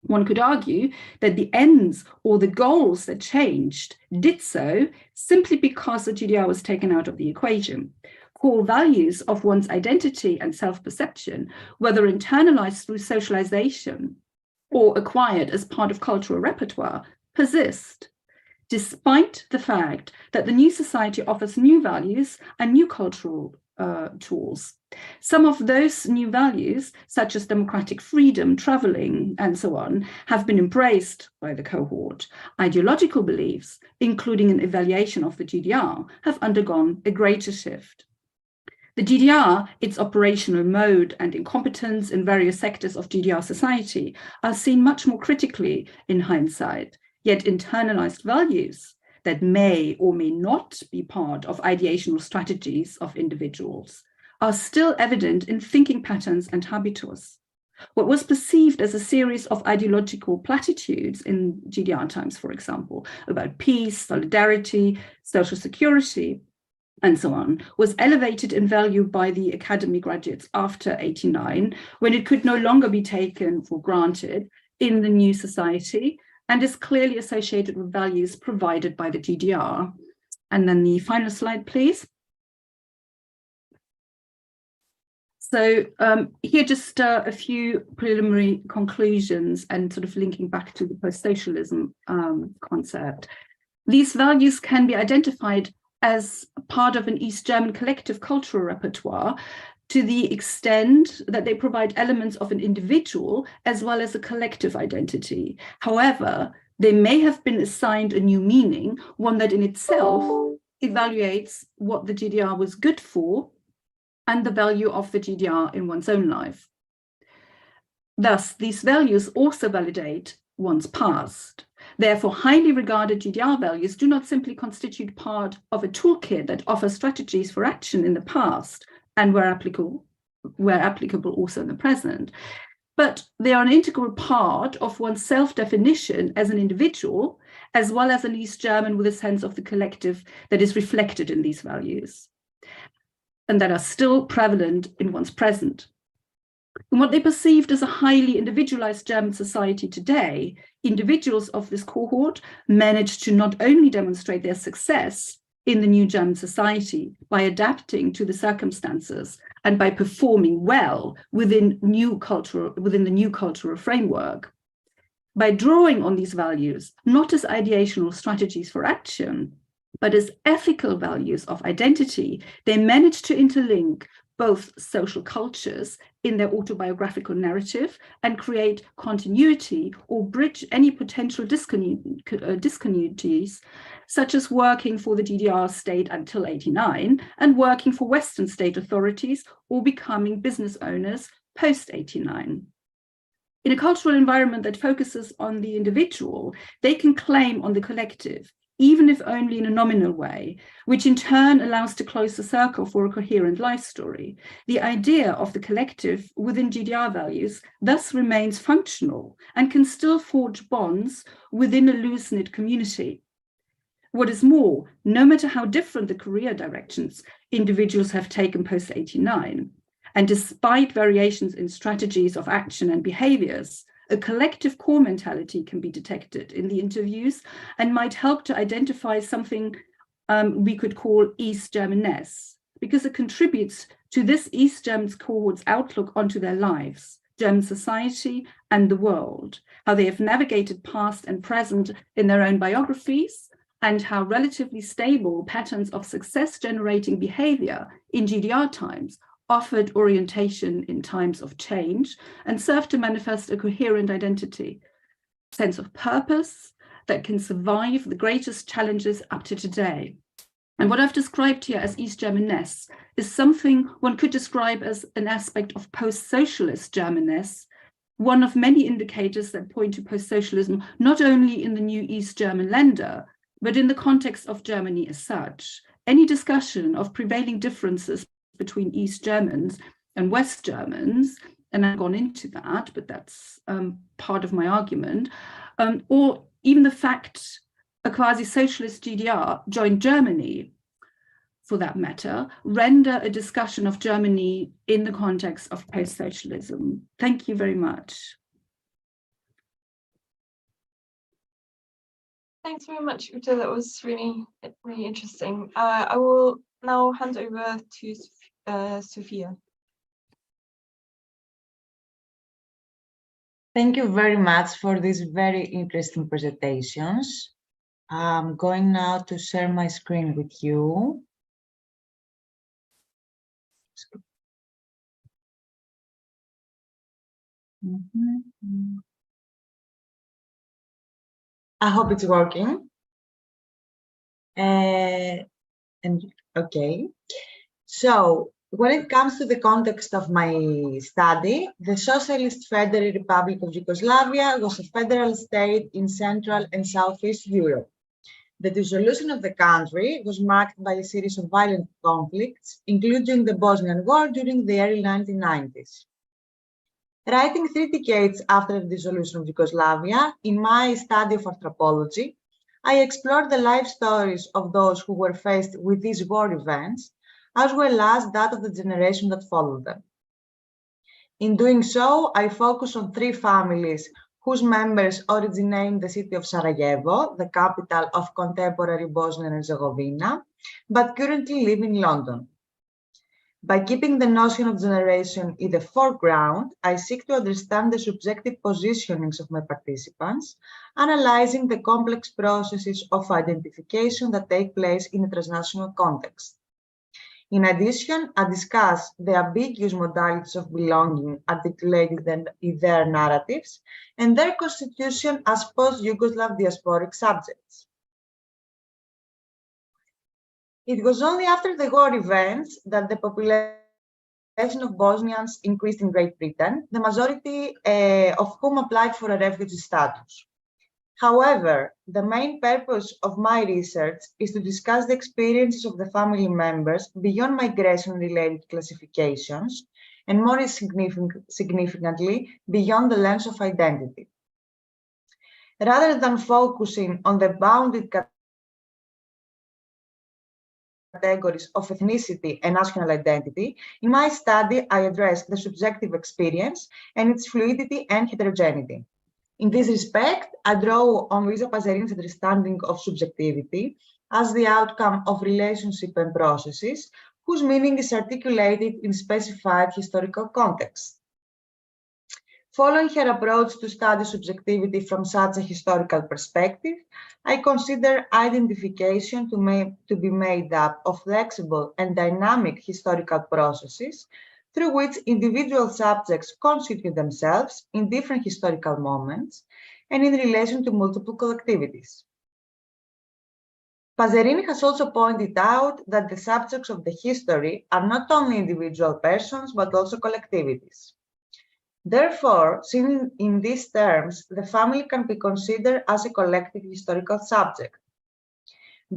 Speaker 3: One could argue that the ends or the goals that changed did so simply because the GDR was taken out of the equation. Core values of one's identity and self-perception, whether internalized through socialization or acquired as part of cultural repertoire, persist, despite the fact that the new society offers new values and new cultural tools. Some of those new values, such as democratic freedom, traveling, and so on, have been embraced by the cohort. Ideological beliefs, including an evaluation of the GDR, have undergone a greater shift. The GDR, its operational mode and incompetence in various sectors of GDR society are seen much more critically in hindsight, yet internalized values that may or may not be part of ideational strategies of individuals are still evident in thinking patterns and habitus. What was perceived as a series of ideological platitudes in GDR times, for example, about peace, solidarity, social security, and so on, was elevated in value by the academy graduates after '89, when it could no longer be taken for granted in the new society and is clearly associated with values provided by the GDR. And then the final slide, please. So here just a few preliminary conclusions and sort of linking back to the post-socialism concept. These values can be identified as part of an East German collective cultural repertoire to the extent that they provide elements of an individual as well as a collective identity. However, they may have been assigned a new meaning, one that in itself evaluates what the GDR was good for and the value of the GDR in one's own life. Thus, these values also validate one's past. Therefore, highly regarded GDR values do not simply constitute part of a toolkit that offers strategies for action in the past and where applicable also in the present, but they are an integral part of one's self-definition as an individual, as well as an East German with a sense of the collective that is reflected in these values and that are still prevalent in one's present. In what they perceived as a highly individualized German society today, individuals of this cohort managed to not only demonstrate their success in the new German society by adapting to the circumstances and by performing well within the new cultural framework. By drawing on these values, not as ideational strategies for action, but as ethical values of identity, they managed to interlink both social cultures in their autobiographical narrative and create continuity or bridge any potential discontinuities, such as working for the GDR state until '89 and working for Western state authorities or becoming business owners post '89. In a cultural environment that focuses on the individual, they can claim on the collective, even if only in a nominal way, which in turn allows to close the circle for a coherent life story. The idea of the collective within GDR values thus remains functional and can still forge bonds within a loose-knit community. What is more, no matter how different the career directions individuals have taken post-'89, and despite variations in strategies of action and behaviors, A collective core mentality can be detected in the interviews and might help to identify something we could call East Germanness, because it contributes to this East German cohort's outlook onto their lives, German society and the world, how they have navigated past and present in their own biographies, and how relatively stable patterns of success-generating behavior in GDR times offered orientation in times of change and served to manifest a coherent identity, sense of purpose that can survive the greatest challenges up to today. And what I've described here as East Germanness is something one could describe as an aspect of post-socialist Germanness, one of many indicators that point to post-socialism, not only in the new East German Länder, but in the context of Germany as such. Any discussion of prevailing differences between East Germans and West Germans, and I've gone into that, but that's part of my argument, or even the fact a quasi-socialist GDR joined Germany, for that matter, render a discussion of Germany in the context of post-socialism. Thank you very much.
Speaker 1: Thanks very much, Ute. That was really interesting. I will now hand over to Sophia.
Speaker 4: Thank you very much for these very interesting presentations. I'm going now to share my screen with you. I hope it's working. And okay. So when it comes to the context of my study, the Socialist Federal Republic of Yugoslavia was a federal state in Central and Southeast Europe. The dissolution of the country was marked by a series of violent conflicts, including the Bosnian War during the early 1990s. Writing 3 decades after the dissolution of Yugoslavia, in my study of anthropology, I explored the life stories of those who were faced with these war events, as well as that of the generation that followed them. In doing so, I focus on 3 families whose members originate in the city of Sarajevo, the capital of contemporary Bosnia and Herzegovina, but currently live in London. By keeping the notion of generation in the foreground, I seek to understand the subjective positionings of my participants, analyzing the complex processes of identification that take place in a transnational context. In addition, I discuss the ambiguous modalities of belonging articulated in their narratives and their constitution as post-Yugoslav diasporic subjects. It was only after the war events that the population of Bosnians increased in Great Britain, the majority of whom applied for a refugee status. However, the main purpose of my research is to discuss the experiences of the family members beyond migration-related classifications, and more significantly, beyond the lens of identity. Rather than focusing on the bounded categories of ethnicity and national identity, in my study, I address the subjective experience and its fluidity and heterogeneity. In this respect, I draw on Luisa Paserini's understanding of subjectivity as the outcome of relationship and processes, whose meaning is articulated in specified historical contexts. Following her approach to study subjectivity from such a historical perspective, I consider identification to be made up of flexible and dynamic historical processes through which individual subjects constitute themselves in different historical moments and in relation to multiple collectivities. Paserini has also pointed out that the subjects of the history are not only individual persons, but also collectivities. Therefore, seen in these terms, the family can be considered as a collective historical subject.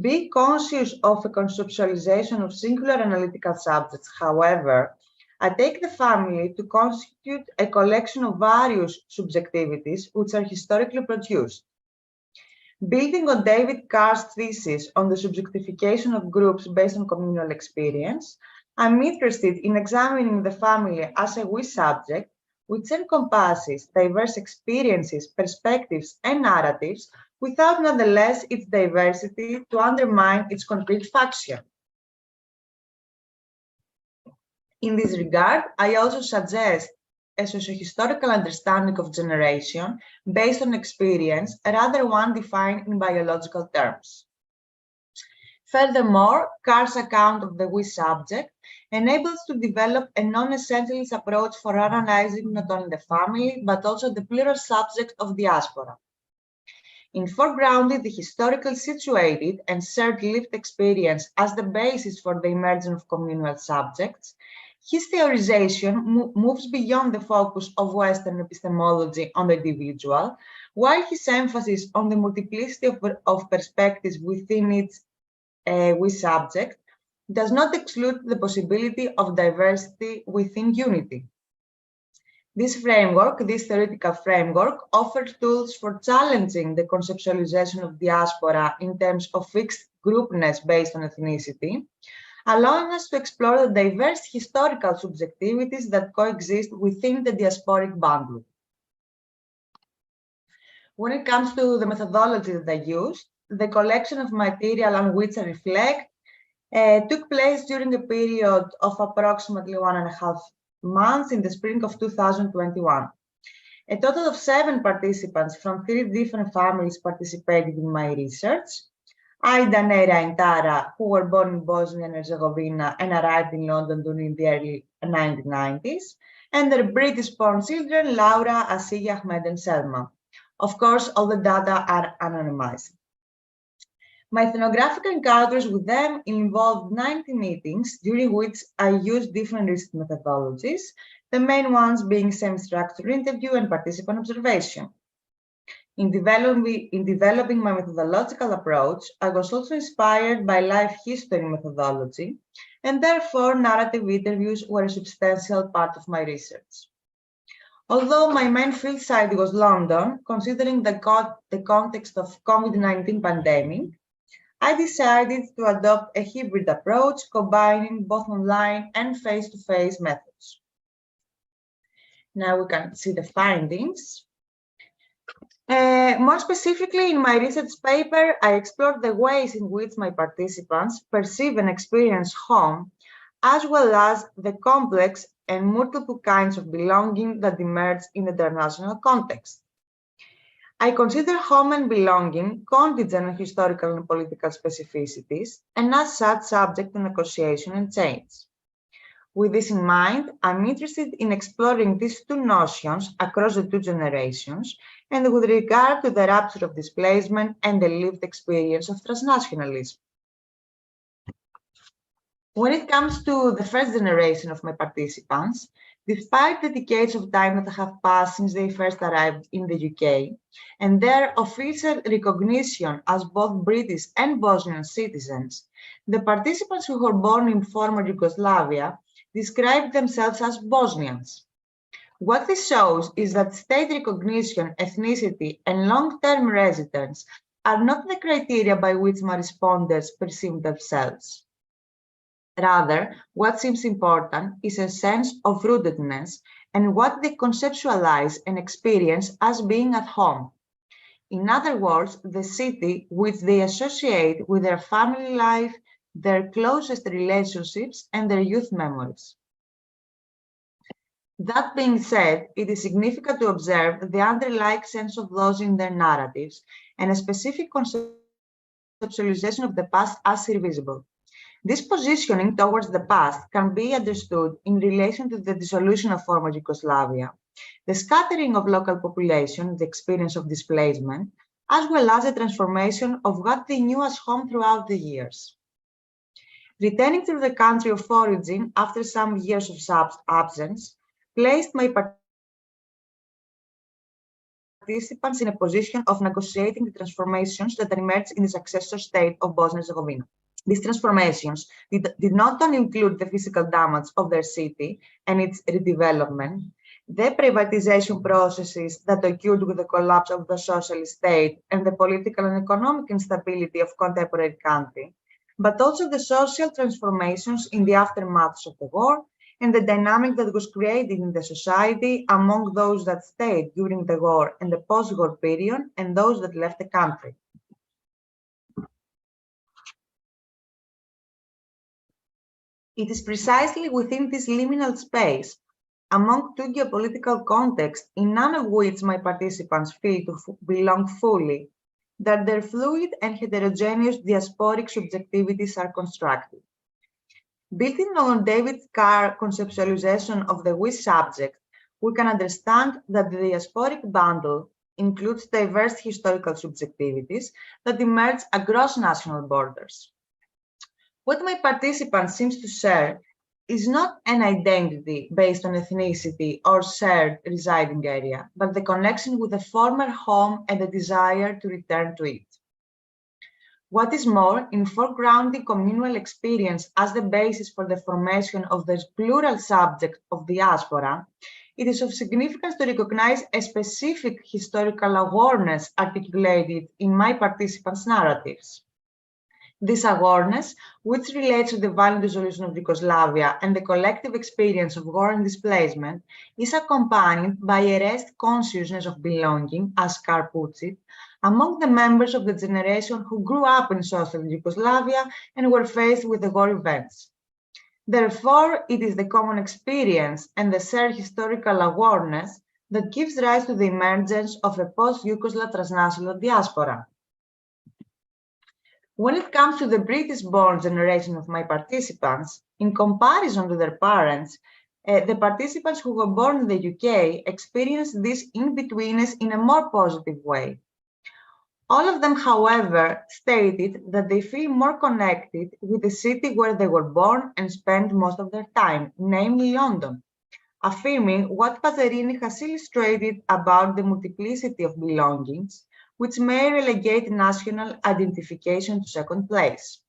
Speaker 4: Being conscious of a conceptualization of singular analytical subjects, however, I take the family to constitute a collection of various subjectivities which are historically produced. Building on David Carr's thesis on the subjectification of groups based on communal experience, I'm interested in examining the family as a we subject which encompasses diverse experiences, perspectives, and narratives, without nonetheless its diversity to undermine its concrete function. In this regard, I also suggest a sociohistorical understanding of generation based on experience, rather one defined in biological terms. Furthermore, Carr's account of the we subject enables to develop a non-essentialist approach for analyzing not only the family, but also the plural subject of diaspora. In foregrounding the historically situated and shared lived experience as the basis for the emergence of communal subjects, his theorization moves beyond the focus of Western epistemology on the individual, while his emphasis on the multiplicity of perspectives within its we subject does not exclude the possibility of diversity within unity. This theoretical framework, offers tools for challenging the conceptualization of diaspora in terms of fixed groupness based on ethnicity, allowing us to explore the diverse historical subjectivities that coexist within the diasporic boundary. When it comes to the methodology that I used, the collection of material on which I reflect took place during a period of approximately 1.5 months in the spring of 2021. A total of 7 participants from 3 different families participated in my research. Aida, Nera, and Tara, who were born in Bosnia and Herzegovina and arrived in London during the early 1990s, and their British-born children, Laura, Asiya, Ahmed, and Selma. Of course, all the data are anonymized. My ethnographic encounters with them involved 90 meetings, during which I used different research methodologies, the main ones being semi-structured interview and participant observation. In developing my methodological approach, I was also inspired by life history methodology, and therefore narrative interviews were a substantial part of my research. Although my main field site was London, considering the context of COVID-19 pandemic, I decided to adopt a hybrid approach, combining both online and face-to-face methods. Now we can see the findings. More specifically, in my research paper, I explored the ways in which my participants perceive and experience home, as well as the complex and multiple kinds of belonging that emerge in the international context. I consider home and belonging contingent on historical and political specificities, and as such subject to negotiation and change. With this in mind, I'm interested in exploring these 2 notions across the 2 generations, and with regard to the rupture of displacement and the lived experience of transnationalism. When it comes to the first generation of my participants, despite the decades of time that have passed since they first arrived in the UK, and their official recognition as both British and Bosnian citizens, the participants who were born in former Yugoslavia described themselves as Bosnians. What this shows is that state recognition, ethnicity, and long-term residence are not the criteria by which my respondents perceive themselves. Rather, what seems important is a sense of rootedness and what they conceptualize and experience as being at home. In other words, the city which they associate with their family life, their closest relationships, and their youth memories. That being said, it is significant to observe the underlying sense of those in their narratives and a specific conceptualization of the past as irreversible. This positioning towards the past can be understood in relation to the dissolution of former Yugoslavia, the scattering of local population, the experience of displacement, as well as the transformation of what they knew as home throughout the years. Returning to the country of origin after some years of absence placed my participants in a position of negotiating the transformations that emerged in the successor state of Bosnia and Herzegovina. These transformations did not only include the physical damage of their city and its redevelopment, the privatization processes that occurred with the collapse of the socialist state and the political and economic instability of contemporary country, but also the social transformations in the aftermath of the war and the dynamic that was created in the society among those that stayed during the war and the post-war period and those that left the country. It is precisely within this liminal space, among two geopolitical contexts, in none of which my participants feel to belong fully, that their fluid and heterogeneous diasporic subjectivities are constructed. Building on David Carr's conceptualization of the we subject, we can understand that the diasporic bundle includes diverse historical subjectivities that emerge across national borders. What my participants seem to share is not an identity based on ethnicity or shared residing area, but the connection with a former home and a desire to return to it. What is more, in foregrounding communal experience as the basis for the formation of the plural subject of diaspora, it is of significance to recognize a specific historical awareness articulated in my participants' narratives. This awareness, which relates to the violent dissolution of Yugoslavia and the collective experience of war and displacement, is accompanied by a raised consciousness of belonging, as Carr puts it, among the members of the generation who grew up in socialist Yugoslavia and were faced with the war events. Therefore, it is the common experience and the shared historical awareness that gives rise to the emergence of a post-Yugoslav transnational diaspora. When it comes to the British-born generation of my participants, in comparison to their parents, the participants who were born in the UK experienced this in-betweenness in a more positive way. All of them, however, stated that they feel more connected with the city where they were born and spent most of their time, namely London, affirming what Pazerini has illustrated about the multiplicity of belongings, which may relegate national identification to second place.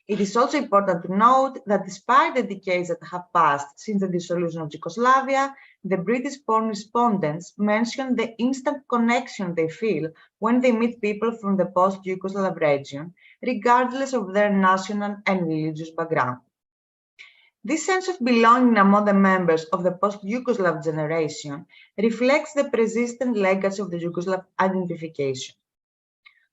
Speaker 4: It is also important to note that despite the decades that have passed since the dissolution of Yugoslavia, the British-born respondents mention the instant connection they feel when they meet people from the post-Yugoslav region, regardless of their national and religious background. This sense of belonging among the members of the post-Yugoslav generation reflects the persistent legacy of the Yugoslav identification.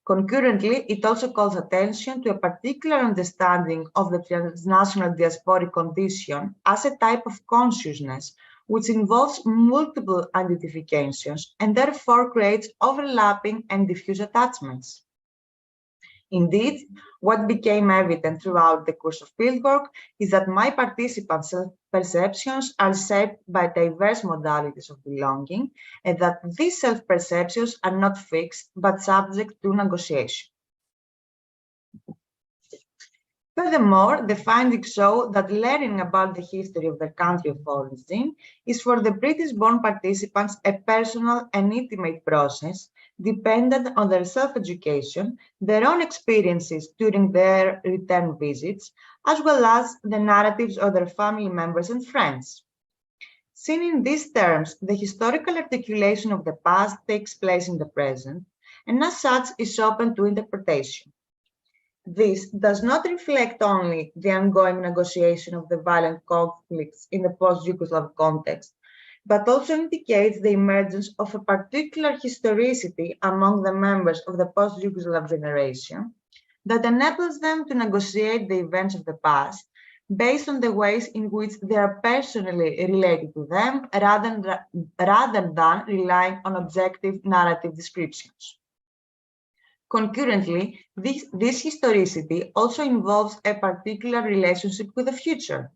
Speaker 4: Concurrently, it also calls attention to a particular understanding of the transnational diasporic condition as a type of consciousness which involves multiple identifications and therefore creates overlapping and diffuse attachments. Indeed, what became evident throughout the course of fieldwork is that my participants' self-perceptions are shaped by diverse modalities of belonging, and that these self-perceptions are not fixed but subject to negotiation. Furthermore, the findings show that learning about the history of their country of origin is for the British-born participants a personal and intimate process dependent on their self-education, their own experiences during their return visits, as well as the narratives of their family members and friends. Seen in these terms, the historical articulation of the past takes place in the present, and as such is open to interpretation. This does not reflect only the ongoing negotiation of the violent conflicts in the post-Yugoslav context, but also indicates the emergence of a particular historicity among the members of the post-Yugoslav generation that enables them to negotiate the events of the past based on the ways in which they are personally related to them rather than relying on objective narrative descriptions. Concurrently, this historicity also involves a particular relationship with the future.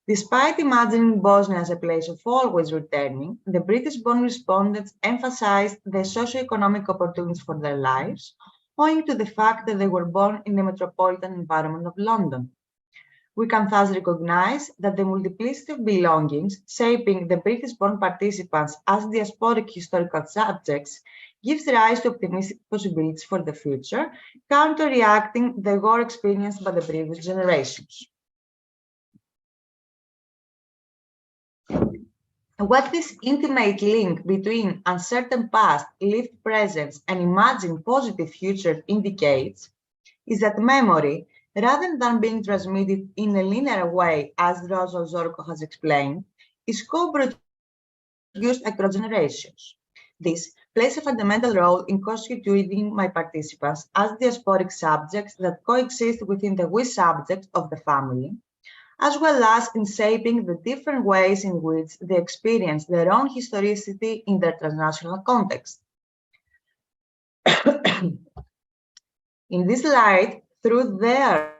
Speaker 4: Despite imagining Bosnia as a place of always returning, the British-born respondents emphasized the socio-economic opportunities for their lives, owing to the fact that they were born in the metropolitan environment of London. We can thus recognize that the multiplicity of belongings shaping the British-born participants as diasporic historical subjects gives rise to optimistic possibilities for the future, counteracting the war experienced by the previous generations. What this intimate link between uncertain past, lived presence, and imagined positive future indicates is that memory, rather than being transmitted in a linear way, as Rosa Zorko has explained, is co-produced across generations. This plays a fundamental role in constituting my participants as diasporic subjects that coexist within the we subjects of the family, as well as in shaping the different ways in which they experience their own historicity in their transnational context. In this light, through their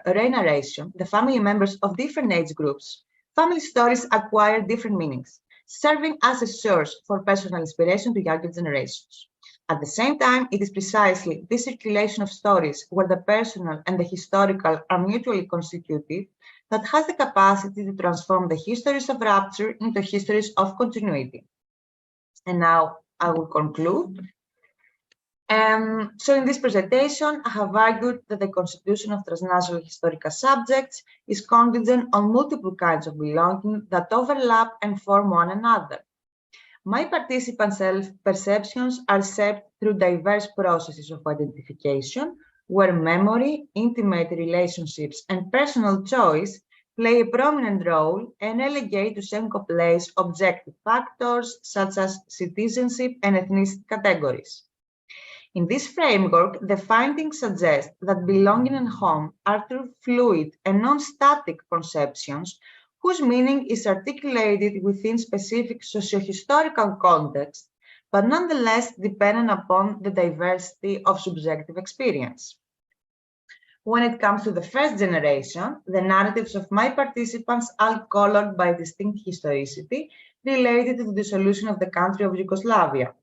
Speaker 4: re-narration, the family members of different age groups, family stories acquire different meanings, serving as a source for personal inspiration to younger generations. At the same time, it is precisely this circulation of stories where the personal and the historical are mutually constitutive that has the capacity to transform the histories of rupture into histories of continuity. And now I will conclude. So in this presentation, I have argued that the constitution of transnational historical subjects is contingent on multiple kinds of belonging that overlap and form one another. My participants' self-perceptions are shaped through diverse processes of identification, where memory, intimate relationships, and personal choice play a prominent role and relegate to second place objective factors such as citizenship and ethnicity categories. In this framework, the findings suggest that belonging and home are two fluid and non-static conceptions whose meaning is articulated within specific socio-historical contexts, but nonetheless dependent upon the diversity of subjective experience. When it comes to the first generation, the narratives of my participants are colored by distinct historicity related to the dissolution of the country of Yugoslavia.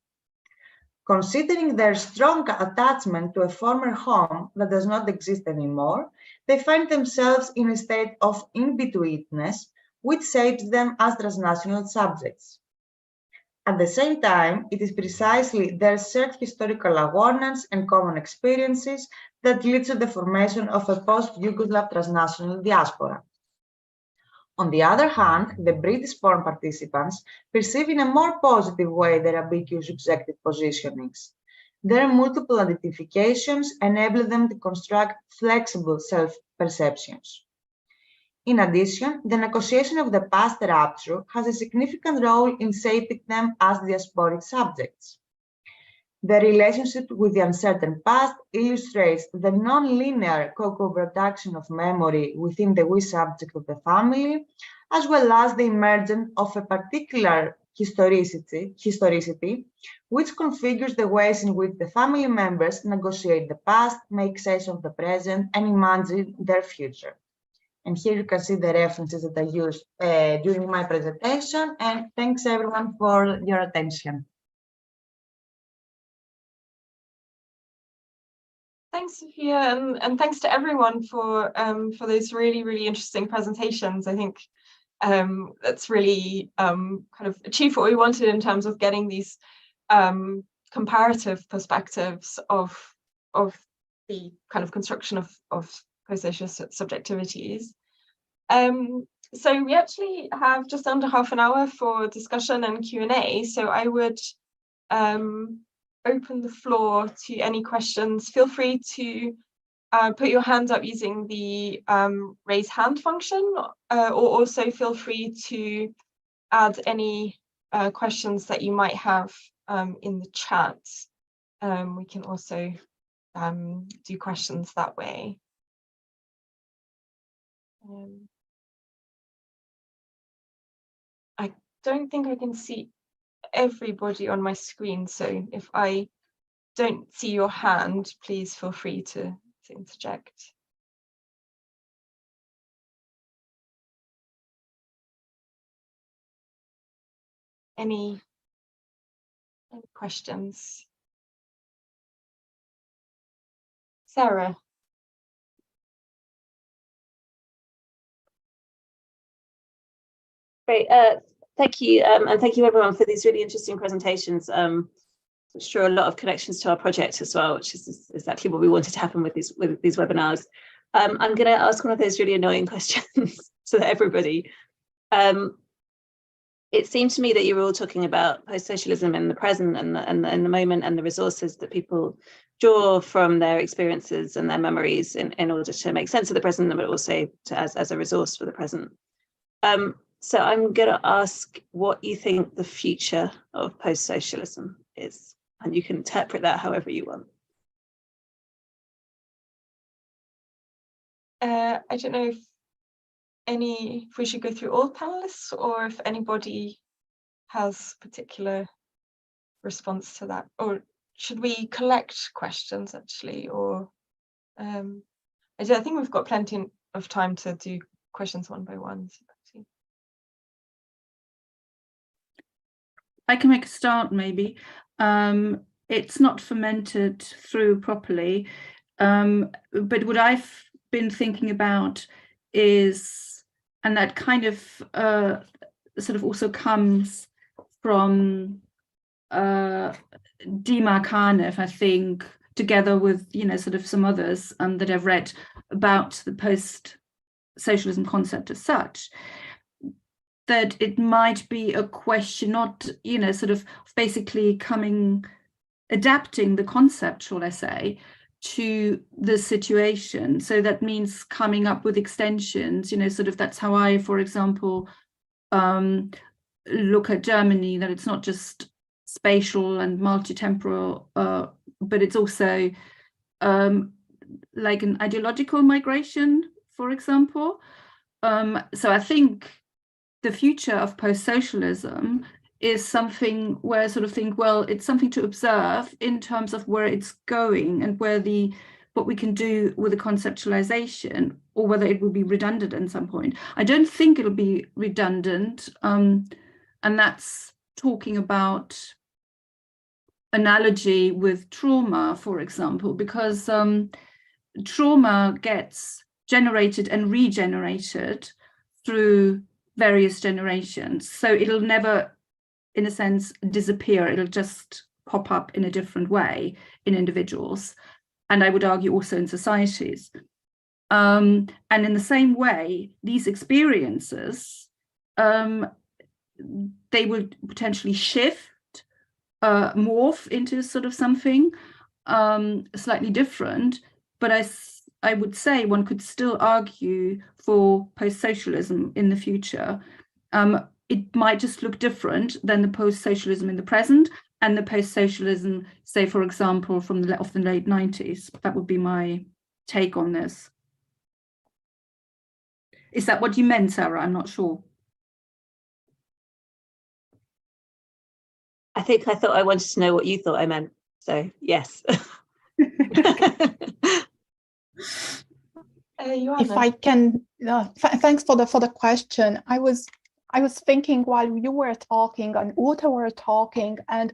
Speaker 4: Considering their strong attachment to a former home that does not exist anymore, they find themselves in a state of in-betweenness, which shapes them as transnational subjects. At the same time, it is precisely their shared historical awareness and common experiences that leads to the formation of a post-Yugoslav transnational diaspora. On the other hand, the British-born participants perceive in a more positive way their ambiguous subjective positionings. Their multiple identifications enable them to construct flexible self-perceptions. In addition, the negotiation of the past rupture has a significant role in shaping them as diasporic subjects. The relationship with the uncertain past illustrates the non-linear co-production of memory within the we subject of the family, as well as the emergence of a particular historicity, which configures the ways in which the family members negotiate the past, make sense of the present, and imagine their future. And here you can see the references that I used during my presentation, and thanks everyone for your attention.
Speaker 1: Thanks, Sophia, and thanks to everyone for those really, really interesting presentations. I think that's really kind of achieved what we wanted in terms of getting these comparative perspectives of the kind of construction of post-socialist subjectivities. So we actually have just under half an hour for discussion and Q&A. So I would open the floor to any questions. Feel free to put your hand up using the raise hand function, or also feel free to add any questions that you might have in the chat. We can also do questions that way. I don't think I can see everybody on my screen, so if I don't see your hand, please feel free to interject. Any questions? Sarah.
Speaker 5: Great, thank you, and thank you everyone for these really interesting presentations. I'm sure a lot of connections to our project as well, which is exactly what we wanted to happen with these webinars. I'm going to ask one of those really annoying questions to everybody. It seemed to me that you were all talking about post-socialism in the present and the moment and the resources that people draw from their experiences and their memories in order to make sense of the present, but also as a resource for the present. So I'm going to ask what you think the future of post-socialism is, and you can interpret that however you want.
Speaker 1: I don't know if we should go through all panelists, or if anybody has particular response to that, or should we collect questions actually, or I think we've got plenty of time to do questions one by one.
Speaker 3: I can make a start maybe. It's not fermented through properly, but what I've been thinking about is, and that kind of sort of also comes from dMSA, I think, together with, you know, sort of some others that I've read about the post-socialism concept as such, that it might be a question, not, you know, sort of basically adapting the concept, shall I say, to the situation. So that means coming up with extensions, you know, sort of that's how I, for example, look at Germany, that it's not just spatial and multi-temporal, but it's also like an ideological migration, for example. So I think the future of post-socialism is something where I sort of think, well, it's something to observe in terms of where it's going and where what we can do with the conceptualization, or whether it will be redundant at some point. I don't think it'll be redundant, and that's talking about analogy with trauma, for example, because trauma gets generated and regenerated through various generations. So it'll never, in a sense, disappear. It'll just pop up in a different way in individuals, and I would argue also in societies. And in the same way, these experiences, they would potentially shift, morph into sort of something slightly different, but I would say one could still argue for post-socialism in the future. It might just look different than the post-socialism in the present and the post-socialism, say, for example, of the late 90s. That would be my take on this. Is that what you meant, Sarah? I'm not sure.
Speaker 5: I thought I wanted to know what you thought I meant. So yes.
Speaker 2: If I can, thanks for the question. I was thinking while you were talking and Ute were talking, and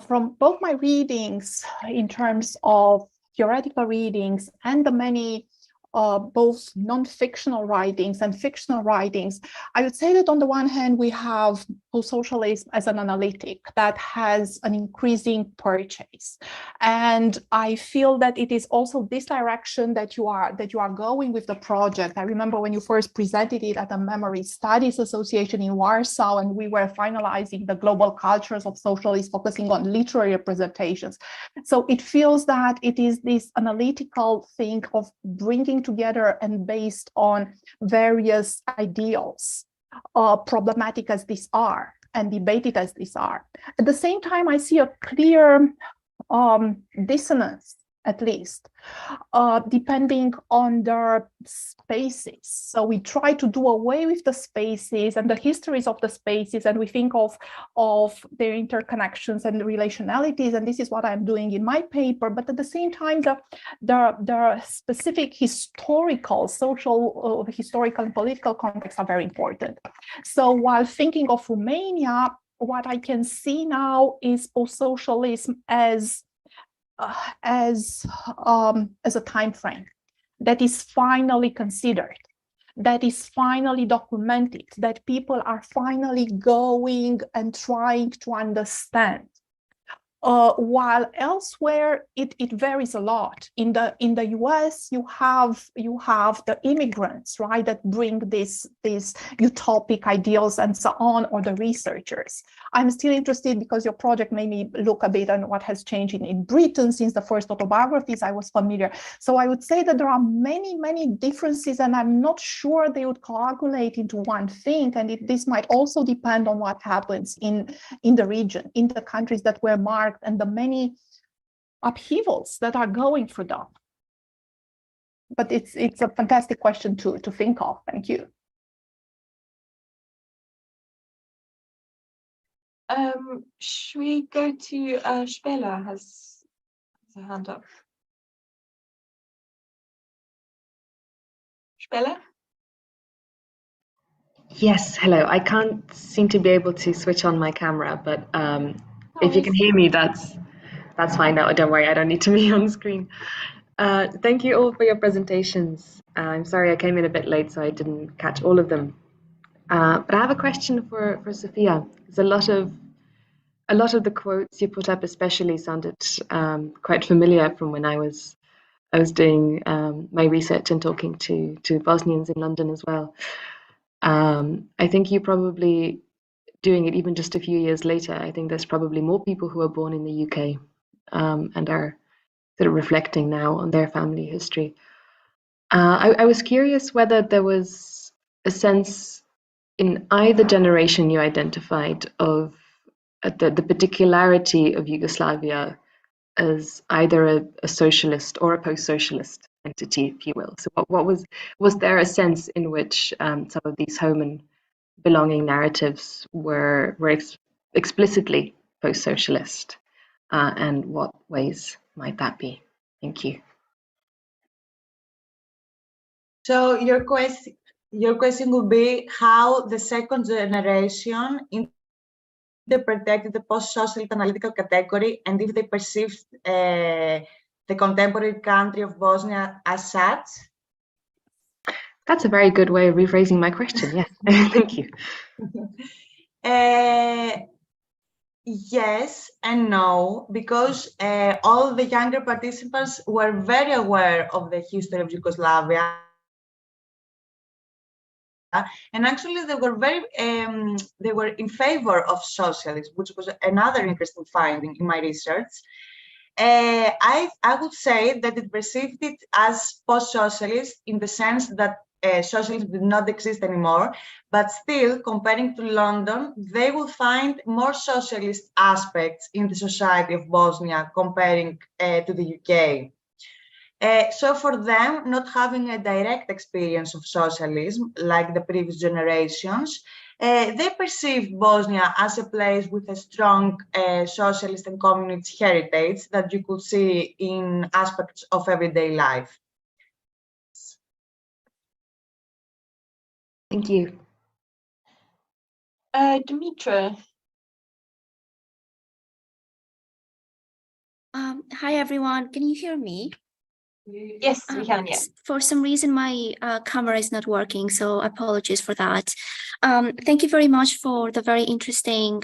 Speaker 2: from both my readings in terms of theoretical readings and the many both non-fictional writings and fictional writings, I would say that on the one hand, we have post-socialism as an analytic that has an increasing purchase. And I feel that it is also this direction that you are going with the project. I remember when you first presented it at the Memory Studies Association in Warsaw, and we were finalizing the global cultures of socialism, focusing on literary representations. So it feels that it is this analytical thing of bringing together and based on various ideals, problematic as these are and debated as these are. At the same time, I see a clear dissonance, at least, depending on their spaces. So we try to do away with the spaces and the histories of the spaces, and we think of their interconnections and relationalities, and this is what I'm doing in my paper. But at the same time, the specific historical, social, historical and political contexts are very important. So while thinking of Romania, what I can see now is post-socialism as a time frame that is finally considered, that is finally documented, that people are finally going and trying to understand. while elsewhere it varies a lot. In the US, you have the immigrants, right, that bring these utopic ideals and so on, or the researchers. I'm still interested because your project made me look a bit on what has changed in Britain since the first autobiographies I was familiar. So I would say that there are many differences, and I'm not sure they would coagulate into one thing. And this might also depend on what happens in the region, in the countries that were marked, and the many upheavals that are going through them. But it's a fantastic question to think of. Thank you.
Speaker 1: Should we go to Spela has a hand up. Spela?
Speaker 6: Yes, hello. I can't seem to be able to switch on my camera, but if you can hear me, that's fine. No, don't worry, I don't need to be on screen. Thank you all for your presentations. I'm sorry I came in a bit late, so I didn't catch all of them. But I have a question for Sophia. There's a lot of the quotes you put up especially sounded quite familiar from when I was doing my research and talking to Bosnians in London as well. I think you probably doing it even just a few years later. I think there's probably more people who are born in the UK and are sort of reflecting now on their family history. I was curious whether there was a sense in either generation you identified of the particularity of Yugoslavia as either a socialist or a post-socialist entity, if you will. So what was there a sense in which some of these home and belonging narratives were explicitly post-socialist, and what ways might that be? Thank you.
Speaker 4: So your question would be how the second generation interpreted the post-socialist analytical category, and if they perceived the contemporary country of Bosnia as such?
Speaker 6: That's a very good way of rephrasing my question, yes. Thank you.
Speaker 4: Yes and no, because all the younger participants were very aware of the history of Yugoslavia. And actually, they were in favor of socialism, which was another interesting finding in my research. I would say that it perceived it as post-socialist in the sense that socialism did not exist anymore, but still, comparing to London, they will find more socialist aspects in the society of Bosnia comparing to the UK. So for them, not having a direct experience of socialism like the previous generations, they perceive Bosnia as a place with a strong socialist and communist heritage that you could see in aspects of everyday life.
Speaker 6: Thank you.
Speaker 1: Dimitra.
Speaker 7: Hi, everyone. Can you hear me?
Speaker 1: Yes, we can, yes.
Speaker 7: For some reason, my camera is not working, so apologies for that. Thank you very much for the very interesting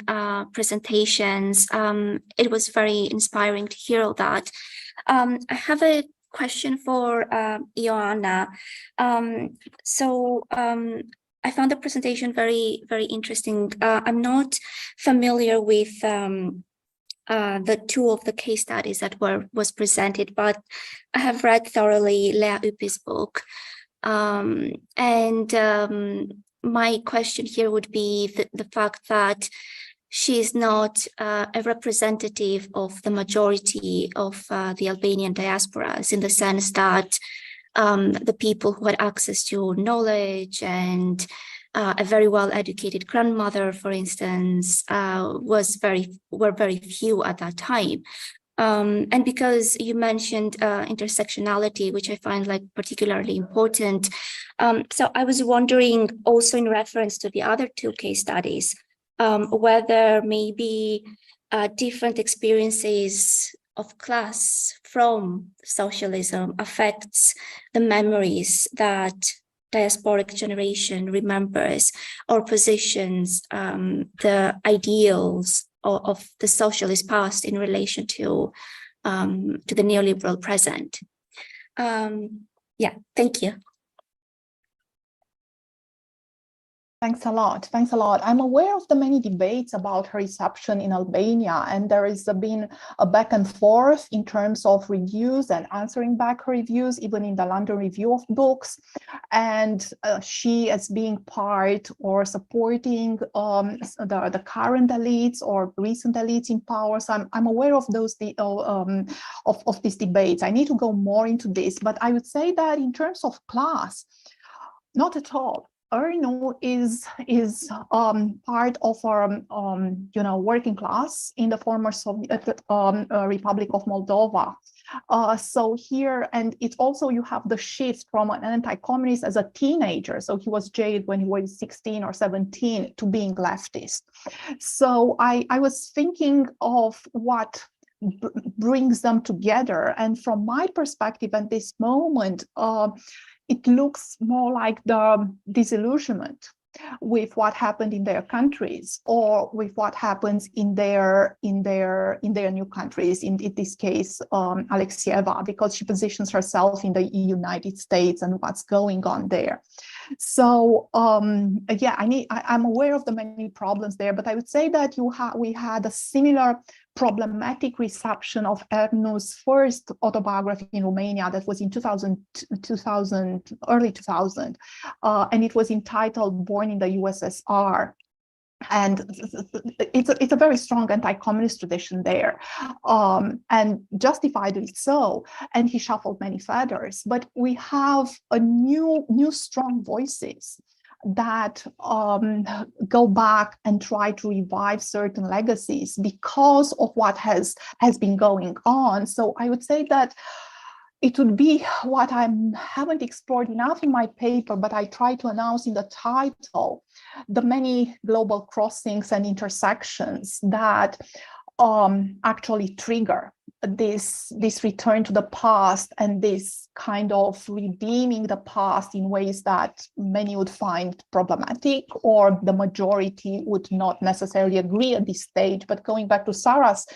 Speaker 7: presentations. It was very inspiring to hear all that. I have a question for Ioana. I found the presentation very, very interesting. I'm not familiar with the two of the case studies that was presented, but I have read thoroughly Lea Ypi's book. My question here would be the fact that she is not a representative of the majority of the Albanian diasporas, in the sense that the people who had access to knowledge and a very well-educated grandmother, for instance, were very few at that time. And because you mentioned intersectionality, which I find like particularly important, so I was wondering also in reference to the other two case studies, whether maybe different experiences of class from socialism affects the memories that diasporic generation remembers or positions the ideals of the socialist past in relation to the neoliberal present. Yeah, thank you.
Speaker 2: Thanks a lot. Thanks a lot. I'm aware of the many debates about her reception in Albania, and there has been a back and forth in terms of reviews and answering back her reviews, even in the London Review of Books. And she, as being part or supporting the current elites or recent elites in power, so I'm aware of those of these debates. I need to go more into this, but I would say that in terms of class, not at all. Erno is part of our working class in the former Soviet Republic of Moldova. So here, and it's also, you have the shift from an anti-communist as a teenager. So he was jailed when he was 16 or 17 to being leftist. So I was thinking of what brings them together. And from my perspective at this moment, it looks more like the disillusionment with what happened in their countries, or with what happens in their new countries. In this case, Alexieva, because she positions herself in the United States and what's going on there. So yeah, I'm aware of the many problems there, but I would say that we had a similar problematic reception of Ernu's first autobiography in Romania that was in early 2000, and it was entitled Born in the USSR. And it's a very strong anti-communist tradition there, and justifiably so. And he shuffled many feathers. But we have a new strong voices that go back and try to revive certain legacies because of what has been going on. So I would say that it would be what I haven't explored enough in my paper, but I try to announce in the title, the many global crossings and intersections that actually trigger this return to the past, and this kind of redeeming the past in ways that many would find problematic, or the majority would not necessarily agree at this stage. But going back to Sarah's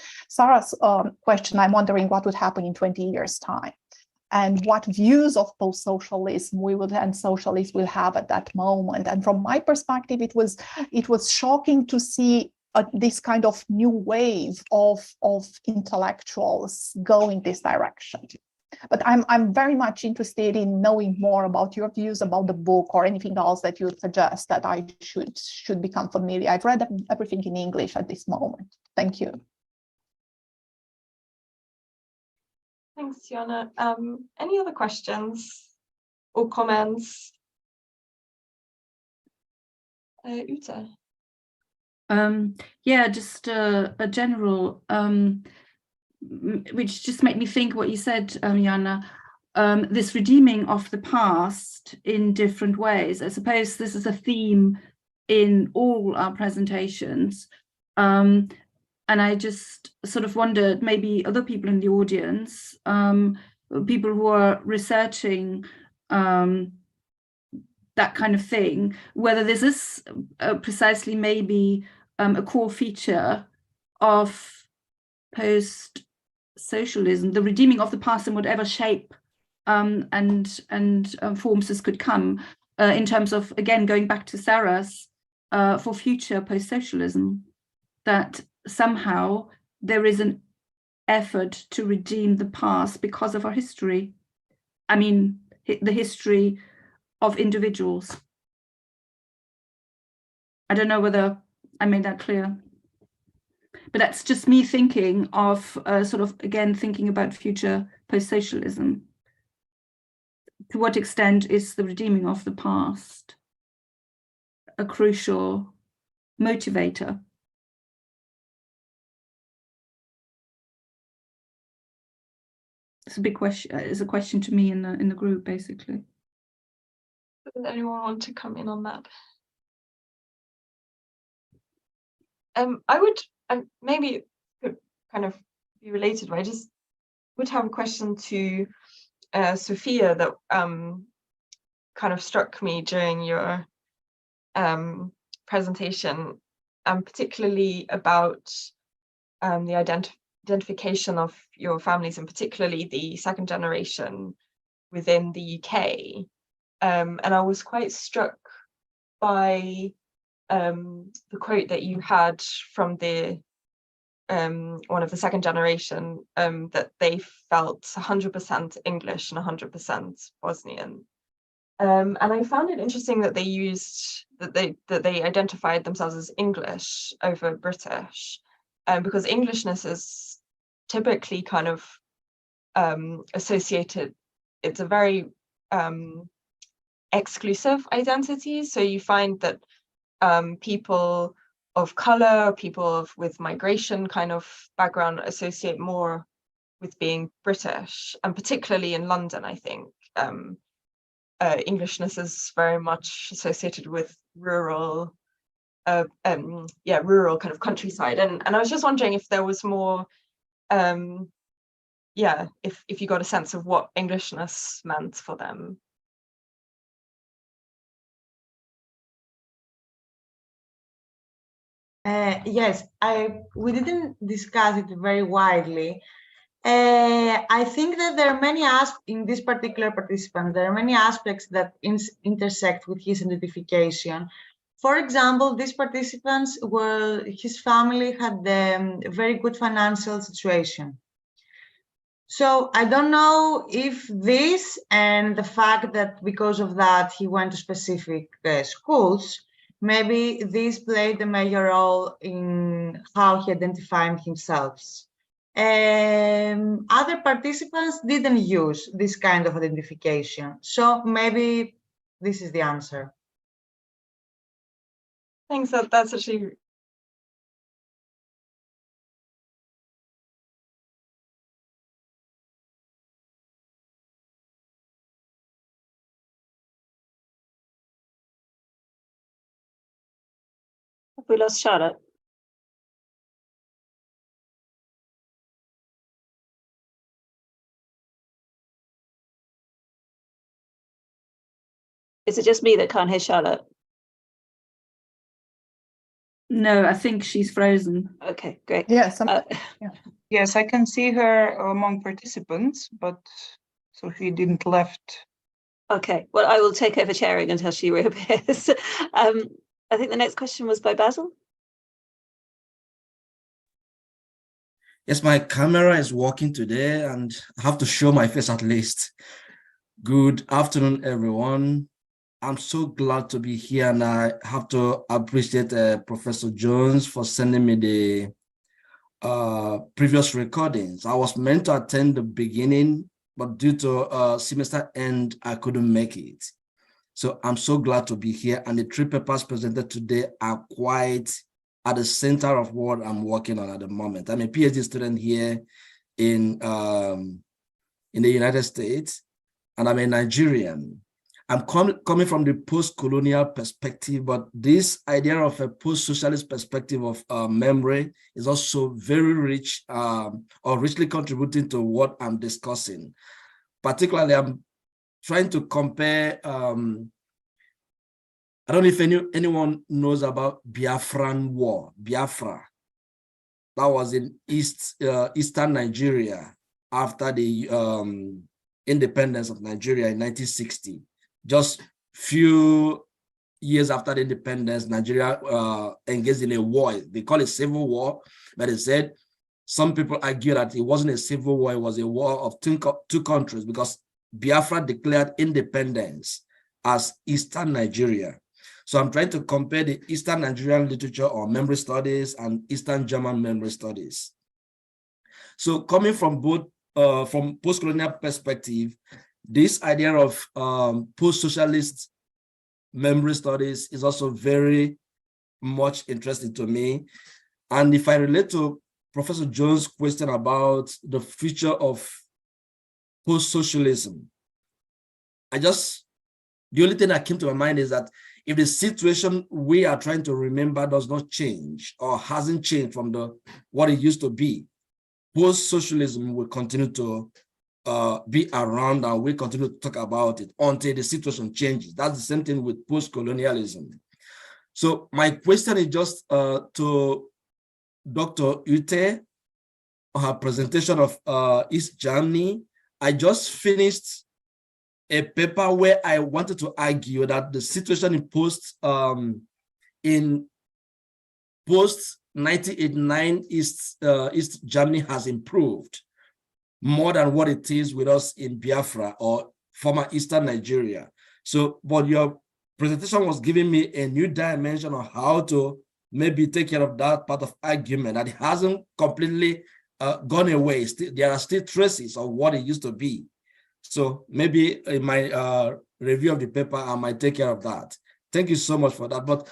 Speaker 2: question, I'm wondering what would happen in 20 years' time, and what views of post-socialism we would and socialists will have at that moment. And from my perspective, it was shocking to see this kind of new wave of intellectuals going this direction. But I'm very much interested in knowing more about your views about the book, or anything else that you would suggest that I should become familiar. I've read everything in English at this moment. Thank you.
Speaker 1: Thanks, Jana. Any other questions or comments? Ute?
Speaker 3: Yeah, just a general, which just made me think what you said, Jana, this redeeming of the past in different ways. I suppose this is a theme in all our presentations. And I just sort of wondered, maybe other people in the audience, people who are researching that kind of thing, whether this is precisely maybe a core feature of post-socialism, the redeeming of the past in whatever shape and forms this could come, in terms of, again, going back to Sarah's, for future post-socialism, that somehow there is an effort to redeem the past because of our history. I mean, the history of individuals. I don't know whether I made that clear, but that's just me thinking of sort of, again, thinking about future post-socialism. To what extent is the redeeming of the past a crucial motivator? It's a big question. It's a question to me in the group, basically.
Speaker 1: Does anyone want to come in on that? I would, maybe it could kind of be related, but I just would have a question to Sophia that kind of struck me during your presentation, particularly about the identification of your families, and particularly the second generation within the UK. And I was quite struck by the quote that you had from the one of the second generation, that they felt 100% English and 100% Bosnian. And I found it interesting that they used that they identified themselves as English over British, because Englishness is typically kind of associated. It's a very exclusive identity. So you find that people of color, people with migration kind of background associate more with being British, and particularly in London, I think Englishness is very much associated with rural, rural kind of countryside. And I was just wondering if there was more, if you got a sense of what Englishness meant for them.
Speaker 4: Yes, we didn't discuss it very widely. I think that there are many aspects in this particular participant. There are many aspects that intersect with his identification. For example, these participants his family had a very good financial situation. So I don't know if this and the fact that because of that he went to specific schools, maybe this played a major role in how he identified himself. Other participants didn't use this kind of identification. So maybe this is the answer.
Speaker 1: Thanks, that's actually...
Speaker 5: Have we lost Charlotte? Is it just me that can't hear Charlotte?
Speaker 3: No, I think she's frozen.
Speaker 5: Okay, great.
Speaker 2: Yes.
Speaker 8: Yes, I can see her among participants, but so she didn't left.
Speaker 5: Okay, well, I will take over chairing until she reappears. I think the next question was by Basil.
Speaker 9: Yes, my camera is working today and I have to show my face at least. Good afternoon, everyone. I'm so glad to be here, and I have to appreciate Professor Jones for sending me the previous recordings. I was meant to attend the beginning, but due to semester end, I couldn't make it. So I'm so glad to be here, and the three papers presented today are quite at the center of what I'm working on at the moment. I'm a PhD student here in the United States, and I'm a Nigerian. I'm coming from the post-colonial perspective, but this idea of a post-socialist perspective of memory is also very rich or richly contributing to what I'm discussing. Particularly, I'm trying to compare, I don't know if anyone knows about Biafran War, Biafra. That was in Eastern Nigeria after the independence of Nigeria in 1960. Just few years after the independence, Nigeria engaged in a war. They call it civil war, but they said some people argue that it wasn't a civil war, it was a war of two countries, because Biafra declared independence as Eastern Nigeria. So I'm trying to compare the Eastern Nigerian literature or memory studies and Eastern German memory studies. So coming from both from post-colonial perspective, this idea of post-socialist memory studies is also very much interesting to me. And if I relate to Professor Jones' question about the future of post-socialism, the only thing that came to my mind is that if the situation we are trying to remember does not change or hasn't changed from what it used to be, post-socialism will continue to be around, and we continue to talk about it until the situation changes. That's the same thing with post-colonialism. So my question is just to Dr. Ute, her presentation of East Germany, I just finished a paper where I wanted to argue that the situation in post-1989 East Germany has improved more than what it is with us in Biafra or former Eastern Nigeria. So, but your presentation was giving me a new dimension on how to maybe take care of that part of argument, that it hasn't completely gone away. There are still traces of what it used to be. So maybe in my review of the paper, I might take care of that. Thank you so much for that. But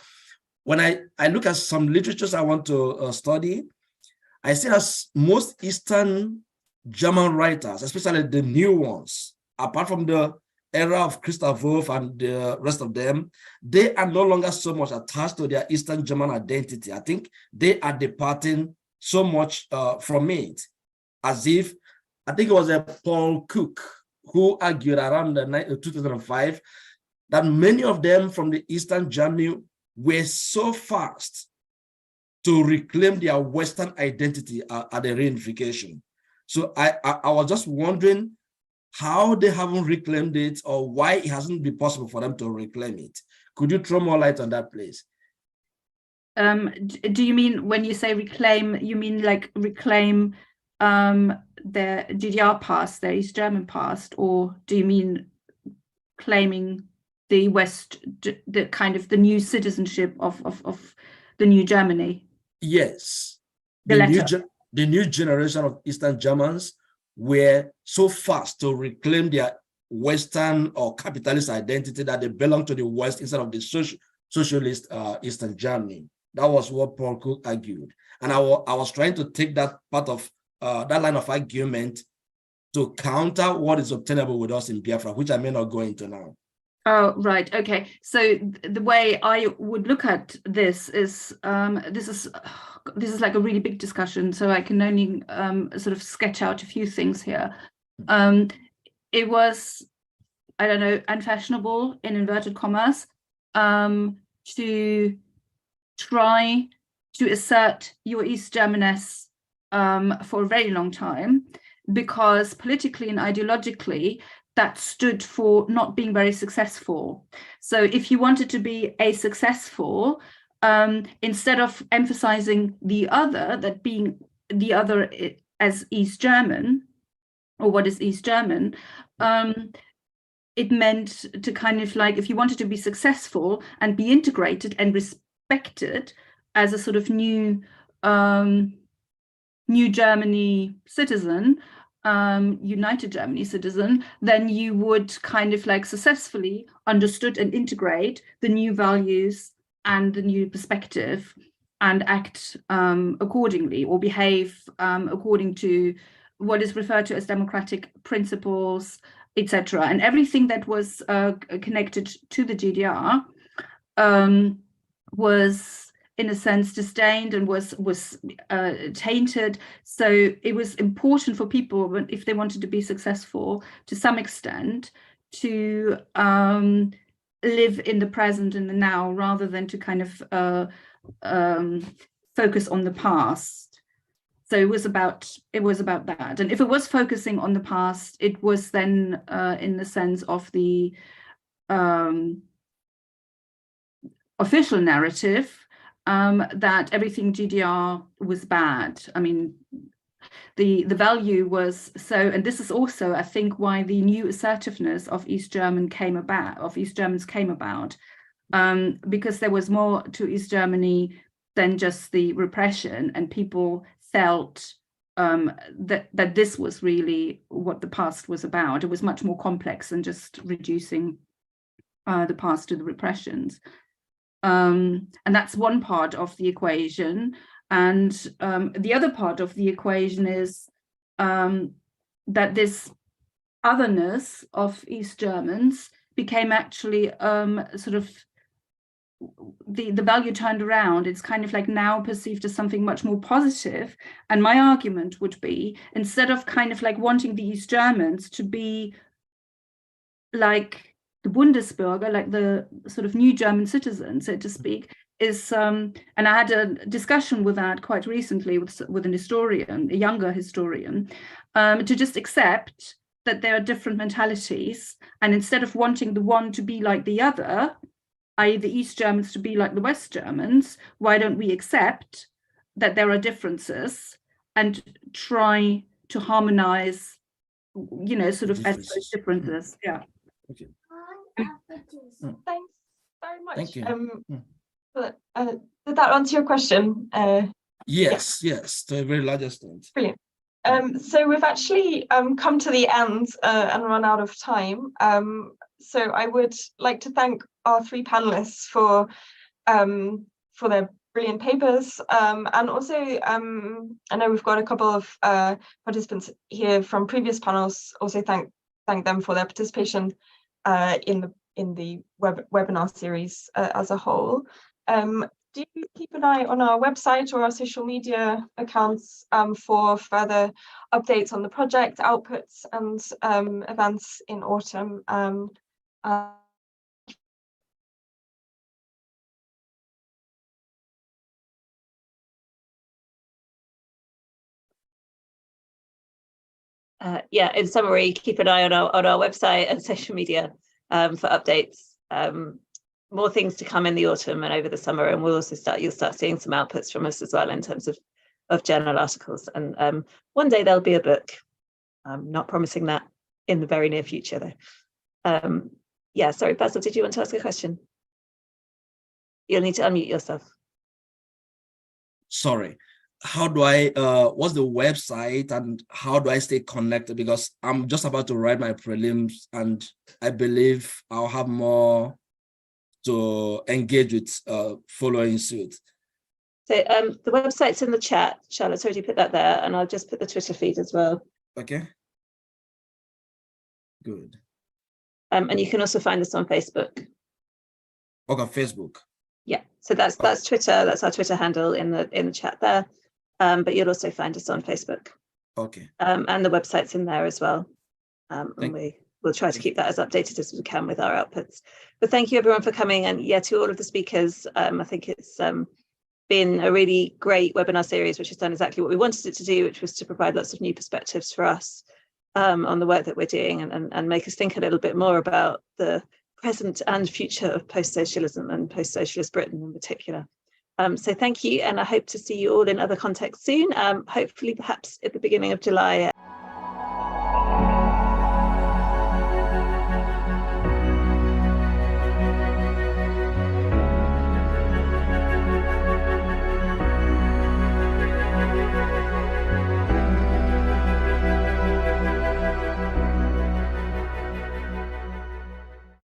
Speaker 9: when I look at some literatures I want to study, I see that most Eastern German writers, especially the new ones, apart from the era of Christoph Wolff and the rest of them, they are no longer so much attached to their Eastern German identity. I think they are departing so much from it, as if, I think it was Paul Cook who argued around 2005 that many of them from the Eastern Germany were so fast to reclaim their Western identity at the reunification. So I was just wondering how they haven't reclaimed it, or why it hasn't been possible for them to reclaim it. Could you throw more light on that, please?
Speaker 3: Do you mean, when you say reclaim, you mean like reclaim their GDR past, their East German past, or do you mean claiming the West, the kind of the new citizenship of the new Germany?
Speaker 9: Yes.
Speaker 3: The
Speaker 9: new generation of Eastern Germans were so fast to reclaim their Western or capitalist identity that they belong to the West instead of the socialist Eastern Germany. That was what Paul Cook argued. And I was trying to take that part of that line of argument to counter what is obtainable with us in Biafra, which I may not go into now.
Speaker 3: Oh, right. Okay. So the way I would look at this is this is like a really big discussion, so I can only sort of sketch out a few things here. It was, I don't know, unfashionable, in inverted commas, to try to assert your East Germanness for a very long time, because politically and ideologically that stood for not being very successful. So if you wanted to be a successful, instead of emphasizing the other, that being the other as East German, or what is East German, it meant to kind of like, if you wanted to be successful and be integrated and respected as a sort of new Germany citizen, United Germany citizen, then you would kind of like successfully understood and integrate the new values and the new perspective and act accordingly, or behave according to what is referred to as democratic principles, etc. And everything that was connected to the GDR was, in a sense, disdained and was tainted. So it was important for people, if they wanted to be successful to some extent, to live in the present and the now, rather than to kind of focus on the past. So it was about that. And if it was focusing on the past, it was then in the sense of the official narrative, that everything GDR was bad. I mean, the value was so, and this is also, I think, why the new assertiveness of East Germans came about, because there was more to East Germany than just the repression, and people felt that this was really what the past was about. It was much more complex than just reducing the past to the repressions. And that's one part of the equation. And the other part of the equation is that this otherness of East Germans became actually sort of the value turned around. It's kind of like now perceived as something much more positive. And my argument would be, instead of kind of like wanting the East Germans to be like Bundesbürger, like the sort of new German citizen, so to speak, is, and I had a discussion with that quite recently with an historian, a younger historian, to just accept that there are different mentalities, and instead of wanting the one to be like the other, i.e. the East Germans to be like the West Germans, why don't we accept that there are differences and try to harmonize, you know, sort of as those differences. Yeah.
Speaker 9: Okay.
Speaker 1: Thanks very much.
Speaker 9: Thank you.
Speaker 1: Did that answer your question?
Speaker 9: Yes, yes, to a very large extent.
Speaker 1: Brilliant. So we've actually come to the end and run out of time. So I would like to thank our three panelists for their brilliant papers, and also I know we've got a couple of participants here from previous panels. Also thank them for their participation in the webinar series as a whole. Do keep an eye on our website or our social media accounts for further updates on the project, outputs, and events in autumn.
Speaker 5: Yeah, in summary, keep an eye on our website and social media for updates. More things to come in the autumn and over the summer, and we'll also you'll start seeing some outputs from us as well in terms of journal articles. And one day there'll be a book. I'm not promising that in the very near future, though. Yeah, sorry, Basil, did you want to ask a question? You'll need to unmute yourself.
Speaker 9: Sorry. How do I, what's the website and how do I stay connected? Because I'm just about to write my prelims and I believe I'll have more to engage with following suit.
Speaker 5: So the website's in the chat. Charlotte's already put that there, and I'll just put the Twitter feed as well.
Speaker 9: Okay. Good.
Speaker 5: And you can also find us on Facebook.
Speaker 9: Okay, Facebook.
Speaker 5: Yeah, so that's Twitter. That's our Twitter handle in the chat there. But you'll also find us on Facebook.
Speaker 9: Okay.
Speaker 5: And the website's in there as well. And we'll try to keep that as updated as we can with our outputs. But thank you everyone for coming, and yeah, to all of the speakers. I think it's been a really great webinar series, which has done exactly what we wanted it to do, which was to provide lots of new perspectives for us on the work that we're doing, and make us think a little bit more about the present and future of post-socialism and post-socialist Britain in particular. So thank you, and I hope to see you all in other contexts soon, hopefully perhaps at the beginning of July.